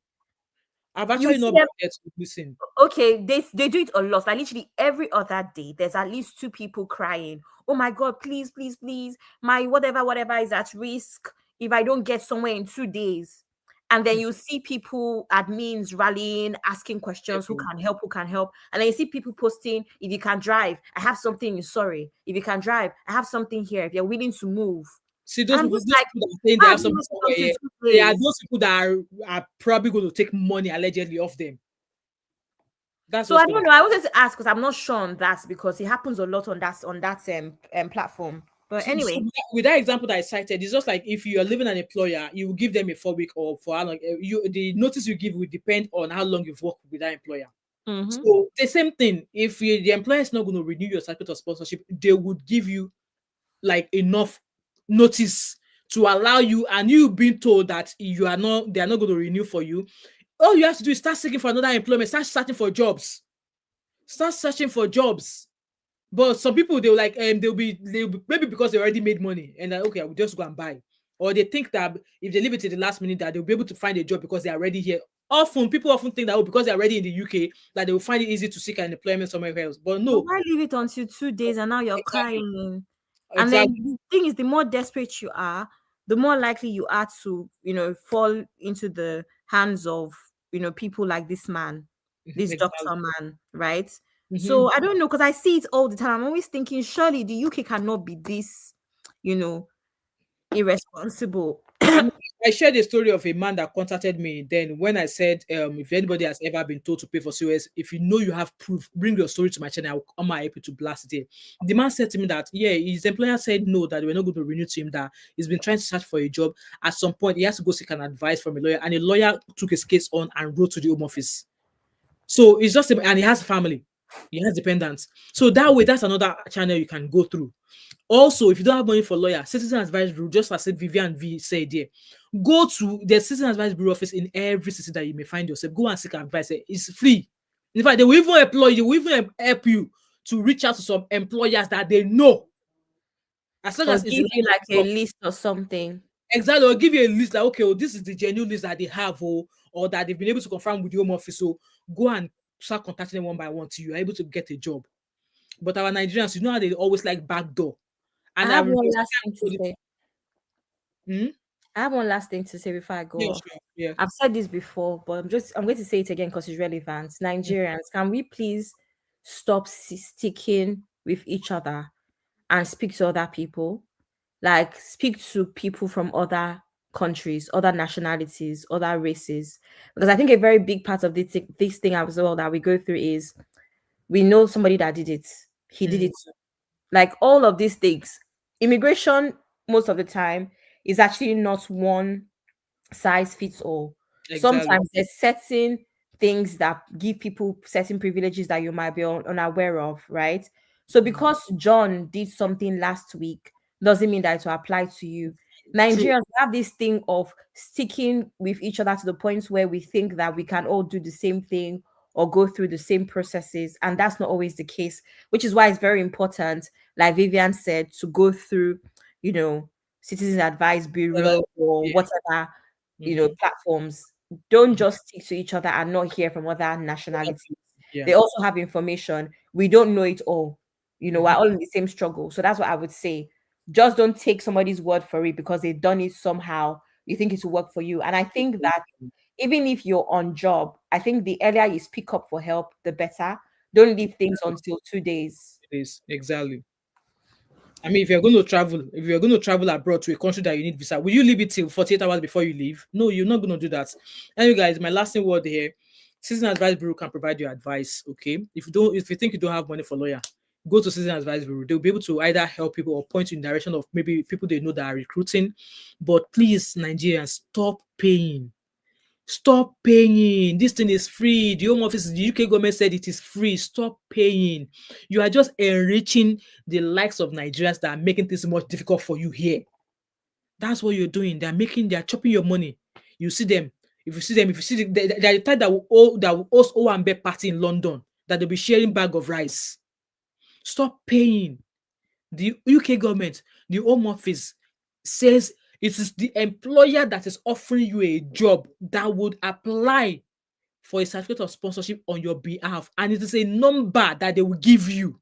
I've You actually see not been them. there to listen. Okay, they do it a lot. Like literally every other day, there's at least two people crying. Oh my god, please, please, please, my whatever is at risk if I don't get somewhere in 2 days. And then you see people, admins rallying, asking questions, who can help, who can help. And then you see people posting, if you can drive, I have something in Sorry. If you can drive, I have something here. If you're willing to move. See, I'm just those like, people that are saying they how have do you something make it somewhere until here, two they are days? those people that are probably going to take money allegedly off them. That's So those I people. don't know. I wanted to ask because I'm not sure on that because it happens a lot on that platform. But So anyway, with that example that I cited, it's just like if you are leaving an employer, you will give them a 4 week or for how long. The notice you give will depend on how long you've worked with that employer. mm-hmm. So the same thing, if the employer is not going to renew your certificate of sponsorship, they would give you like enough notice to allow you, and you being told that they are not going to renew for you. All you have to do is start seeking for another employment, start searching for jobs, start searching for jobs. But some people they'll be maybe because they already made money and okay, I will just go and buy. Or they think that if they leave it to the last minute that they'll be able to find a job because they're already here. People often think that because they're already in the UK, that they will find it easy to seek an employment somewhere else. But But no, why leave it until 2 days and now you're exactly, crying? And then exactly, the thing is, the more desperate you are, the more likely you are to, fall into the hands of, people like this man, this exactly. doctor man, right? Mhm. So I don't know, because I see it all the time. I'm always thinking, surely the UK cannot be this, you know, irresponsible. I mean, I shared a story of a man that contacted me. Then, when I said, if anybody has ever been told to pay for COS, if you know you have proof, bring your story to my channel. I'm happy to blast it. The man said to me that, yeah, his employer said no, that they were not going to renew to him, that he's been trying to search for a job. At some point, he has to go seek an advice from a lawyer, and a lawyer took his case on and wrote to the Home Office. So it's just, and he has a family, he has dependents. So that way, that's another channel you can go through. Also, if you don't have money for lawyer, Citizen Advice Bureau, just as Vivian V said there, go to the Citizen Advice Bureau office in every city that you may find yourself. Go and seek advice. It's free. In fact, they will even employ you, will even help you to reach out to some employers that they know, as long Or as it's in give line you with like the a law. list or something. Exactly, or give you a list that okay, this is the genuine list that they have, or that they've been able to confirm with the Home Office. So go and start contacting them one by one till you are able to get a job. But our Nigerians, you know how they always like backdoor. I And have one last thing to say. Hmm? I have one last thing to say before I go Yeah, off. sure. Yeah. I've said this before, but I'm going to say it again because it's relevant. Nigerians, can we please stop sticking with each other and speak to other people? Like speak to people from other countries, other nationalities, other races. Because I think a very big part of this thing as well that we go through is we know somebody that did it. He did Mm, it. Like all of these things. Immigration, most of the time, is actually not one size fits all. exactly. Sometimes there's certain things that give people certain privileges that you might be unaware of, right? So Mm. because John did something last week doesn't mean that it will apply to you. True. Nigerians have this thing of sticking with each other to the point where we think that we can all do the same thing or go through the same processes, and that's not always the case, which is why it's very important, like Vivian said, to go through, you know, Citizen Advice Other- Bureau or Yeah. whatever, Mhm. platforms. Don't Mhm. just stick to each other and not hear from other Other nationalities. people. Yeah. They also have information. We don't know it all. We're Mhm. all in the same struggle. So that's what I would say. Just don't take somebody's word for it because they've done it somehow. You think it will work for you. And I think that even if you're on job, I think the earlier you speak up for help, the better. Don't leave things until 2 days. It is exactly. I mean, if you're going to travel abroad to a country that you need visa, will you leave it till 48 hours before you leave? No, you're not going to do that. Anyway, guys, my last thing word here: Citizen Advice Bureau can provide you advice. Okay, if you think you don't have money for lawyer, go to Citizen Advice Bureau. They'll be able to either help people or point you in the direction of maybe people they know that are recruiting. But please, Nigerians, stop paying. Stop paying. This thing is free. The Home Office, the UK government said it is free. Stop paying. You are just enriching the likes of Nigerians that are making things more difficult for you here. That's what you're doing. They're chopping your money. You see them. If you see them, if you see they're the type that will host Owambe party in London, that they'll be sharing bag of rice. Stop paying. The UK government, the Home Office says it is the employer that is offering you a job that would apply for a certificate of sponsorship on your behalf, and it is a number that they will give you.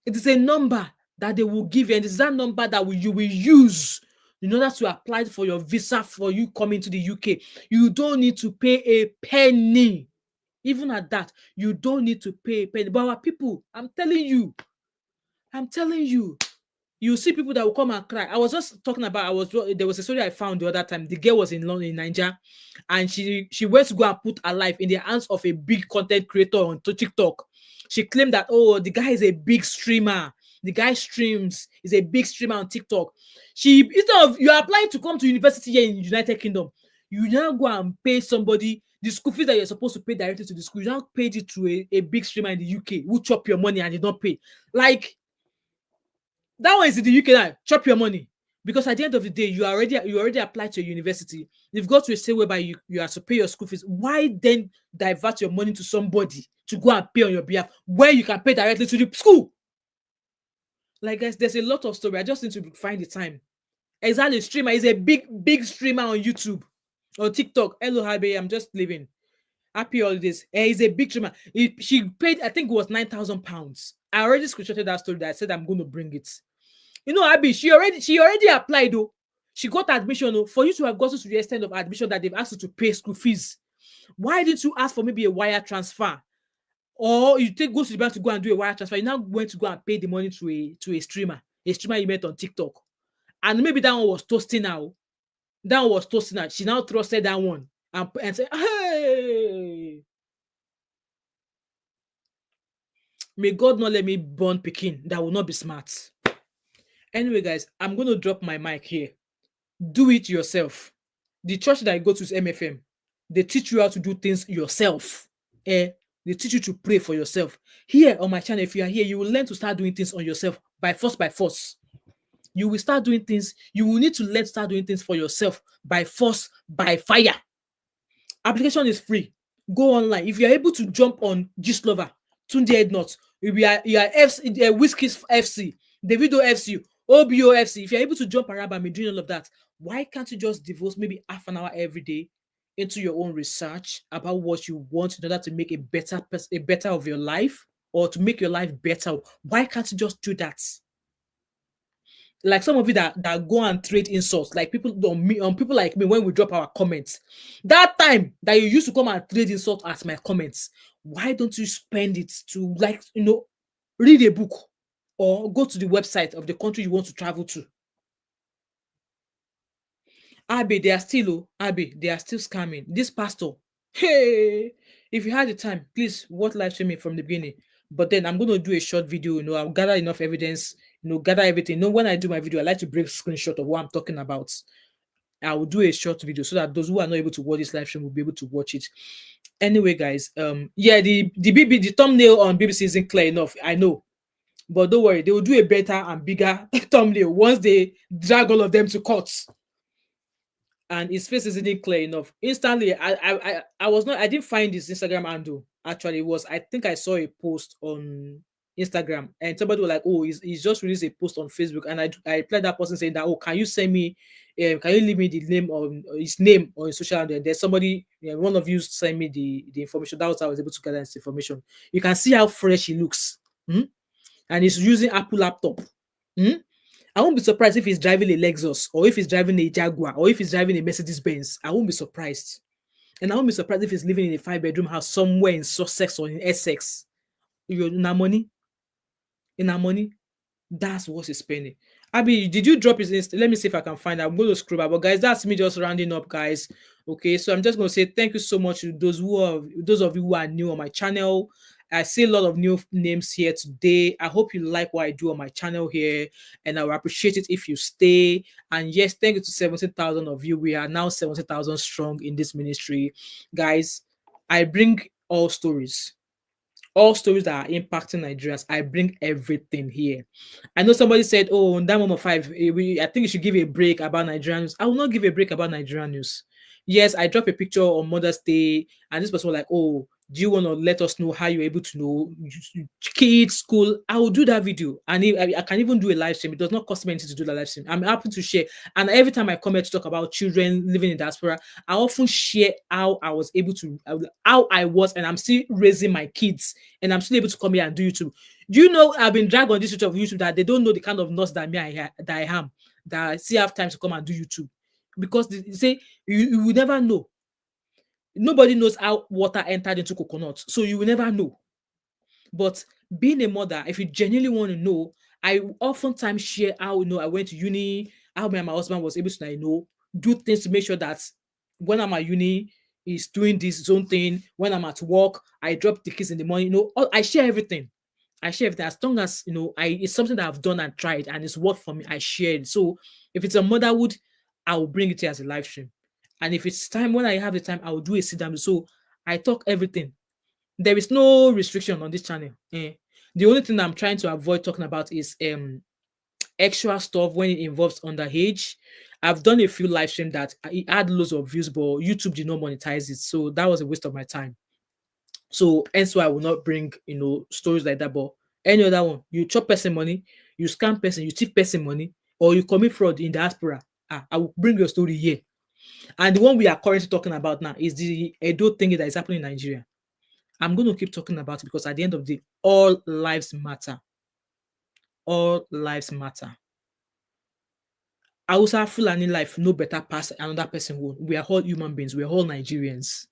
It is a number that they will give you, and it's that number that you will use in order to apply for your visa for you coming to the UK. You don't need to pay a penny. Even at that, you don't need to pay a penny. But our people, I'm telling you, you see people that will come and cry. I was just talking about, there was a story I found the other time. The girl was in London, in Nigeria, and she went to go and put her life in the hands of a big content creator on TikTok. She claimed that, oh, the guy is a big streamer. The guy streams, is a big streamer on TikTok. Instead of you are applying to come to university here in the United Kingdom, you now go and pay somebody the school fees that you're supposed to pay directly to the school. You now paid it to a big streamer in the UK who chop your money and did not pay. Like, that one is in the UK now. Chop your money. Because at the end of the day, you already applied to a university. You've got to a state whereby you have to pay your school fees. Why then divert your money to somebody to go and pay on your behalf where you can pay directly to the school? Like, guys, there's a lot of story. I just need to find the time. Exactly, streamer is a big streamer on YouTube or TikTok. Hello, Habe, I'm just leaving. Happy holidays. He's a big streamer. She paid, I think it was £9,000. I already screenshotted that story that I said I'm going to bring it. You know, Abby, she already applied though. She got admission though. For you to have gotten to the extent of admission that they've asked you to pay school fees, why didn't you ask for maybe a wire transfer? Or you go to the bank to go and do a wire transfer. You're now going to go and pay the money to a streamer you met on TikTok. And maybe that one was toasting now. That one was toasting her. She now trusted that one and said, hey, may God not let me born Pekin that will not be smart. Anyway, guys, I'm going to drop my mic here. Do it yourself. The church that I go to is MFM. They teach you how to do things yourself. They teach you to pray for yourself. Here on my channel, if you are here, you will learn to start doing things on yourself by force. You will start doing things. You will need to start doing things for yourself by force, by fire. Application is free. Go online. If you're able to jump on Gistlover, Tunde Headnut, you are FC, Whiskey's FC, Davido FC, OBO FC. If you're able to jump around by me doing all of that, why can't you just devote maybe half an hour every day into your own research about what you want in order to make a better of your life, or to make your life better? Why can't you just do that? Like some of you that go and trade insults, like people like me, when we drop our comments, that time that you used to come and trade insults at my comments, why don't you spend it to, like, read a book or go to the website of the country you want to travel to? Abe, they are still scamming. This pastor, hey, if you had the time, please watch live streaming from the beginning. But then I'm going to do a short video. I'll gather enough evidence, gather everything. When I do my video, I like to break screenshot of what I'm talking about. I will do a short video so that those who are not able to watch this live stream will be able to watch it. Anyway, guys, the thumbnail on BBC isn't clear enough, I know. But don't worry, they will do a better and bigger thumbnail once they drag all of them to court. And his face isn't clear enough. Instantly, I didn't find his Instagram handle. Actually, I think I saw a post on Instagram, and somebody was like, oh, he's just released a post on Facebook, and I replied that person saying that, oh, can you send me, can you leave me the name on his name on his social media? And there's somebody, one of you sent me the information. That was how I was able to gather this information. You can see how fresh he looks, and he's using Apple laptop. I won't be surprised if he's driving a Lexus, or if he's driving a Jaguar, or if he's driving a Mercedes Benz. I won't be surprised. And I won't be surprised if he's living in a 5-bedroom house somewhere in Sussex or in Essex. In our money, that's what he's spending. Abby, did you drop his Insta? Let me see if I can find out. I'm going to scroll back. But guys, that's me just rounding up, guys. Okay, so I'm just going to say thank you so much to those of you who are new on my channel. I see a lot of new names here today. I hope you like what I do on my channel here, and I will appreciate it if you stay. And yes, thank you to 17,000 of you. We are now 70,000 strong in this ministry. Guys, I bring all stories that are impacting Nigerians. I bring everything here. I know somebody said, oh, on that moment 5, I think you should give a break about Nigerian news. I will not give a break about Nigerian news. Yes, I drop a picture on Mother's Day, and this person was like, "Oh, do you want to let us know how you're able to know kids, school?" I will do that video, and I can even do a live stream. It does not cost me anything to do the live stream. I'm happy to share. And every time I come here to talk about children living in diaspora, I often share how I was able to, how I was, and I'm still raising my kids, and I'm still able to come here and do YouTube. Do you know I've been dragged on this YouTube of YouTube that they don't know the kind of nurse that that I am, that I still have time to come and do YouTube, because they say you will never know. Nobody knows how water entered into coconut, so you will never know. But being a mother, if you genuinely want to know, I oftentimes share how, I went to uni, how me and my husband was able to, do things to make sure that when I'm at uni, he's doing this his own thing. When I'm at work, I drop the kids in the morning. I share everything. I share everything as long as it's something that I've done and tried and it's worked for me. I share it. So if it's a motherhood, I will bring it here as a live stream. And if it's time, when I have the time, I will do a sit down. So I talk everything. There is no restriction on this channel. The only thing I'm trying to avoid talking about is extra stuff when it involves underage. I've done a few live stream that it had loads of views, but YouTube did not monetize it, so that was a waste of my time. So hence why I will not bring stories like that. But any other one, you chop person money, you scam person, you thief person money, or you commit fraud in diaspora, I will bring your story here. And the one we are currently talking about now is the Edo thing that is happening in Nigeria. I'm going to keep talking about it because at the end of the day, all lives matter. All lives matter. Hausa Fulani life no better pass another person would. We are all human beings. We are all Nigerians.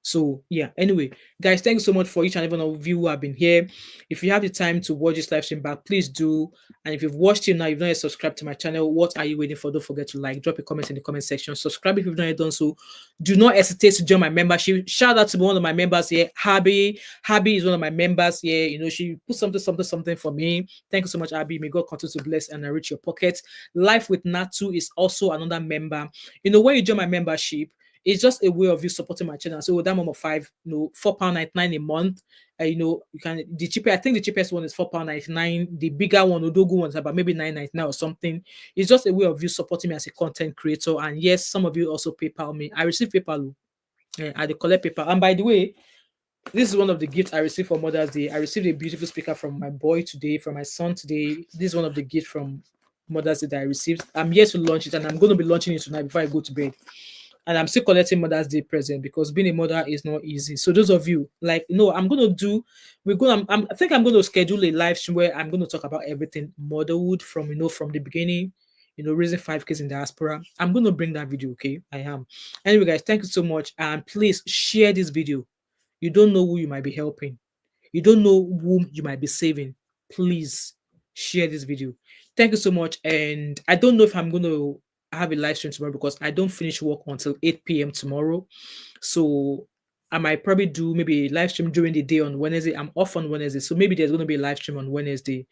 So yeah, anyway, guys, thanks so much for each and every one of you who have been here. If you have the time to watch this live stream back, please do. And if you've watched it now, you've not yet subscribed to my channel, what are you waiting for? Don't forget to drop a comment in the comment section, subscribe if you've not yet done so. Do not hesitate to join my membership. Shout out to one of my members here, Abby. Abby is one of my members here. She put something for me. Thank you so much, Abby. May God continue to bless and enrich your pocket. Life with Natu is also another member. When you join my membership, it's just a way of you supporting my channel. So with that of 5, £4.99 a month. You can I think the cheapest one is £4.99. The bigger one, Odogu one, is about maybe £9.99 or something. It's just a way of you supporting me as a content creator. And yes, some of you also PayPal me. I receive PayPal. I collect PayPal. And by the way, this is one of the gifts I received for Mother's Day. I received a beautiful speaker from my boy today, from my son today. This is one of the gifts from Mother's Day that I received. I'm here to launch it, and I'm going to be launching it tonight before I go to bed. And I'm still collecting Mother's Day present because being a mother is not easy. So those of you I'm going to do, I think I'm going to schedule a live stream where I'm going to talk about everything motherhood from the beginning, raising 5 kids in diaspora. I'm going to bring that video. Okay. I am. Anyway, guys, thank you so much. And please share this video. You don't know who you might be helping. You don't know whom you might be saving. Please share this video. Thank you so much. And I don't know if I'm going to have a live stream tomorrow because I don't finish work until 8 p.m. tomorrow. So I might probably do maybe a live stream during the day on Wednesday. I'm off on Wednesday. So maybe there's going to be a live stream on Wednesday.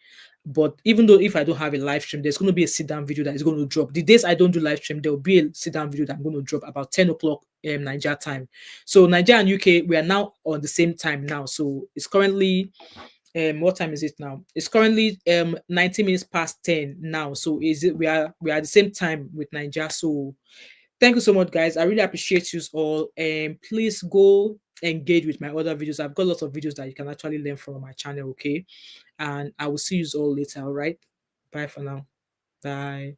But even though if I don't have a live stream, there's going to be a sit-down video that is going to drop. The days I don't do live stream, there will be a sit-down video that I'm going to drop about 10 o'clock Nigeria time. So Nigeria and UK, we are now on the same time now. So it's currently what time is it now? It's currently 90 minutes past 10 now. So we are at the same time with Nigeria. So thank you so much, guys. I really appreciate you all. And please go engage with my other videos. I've got lots of videos that you can actually learn from on my channel. Okay, and I will see you all later. All right, bye for now. Bye.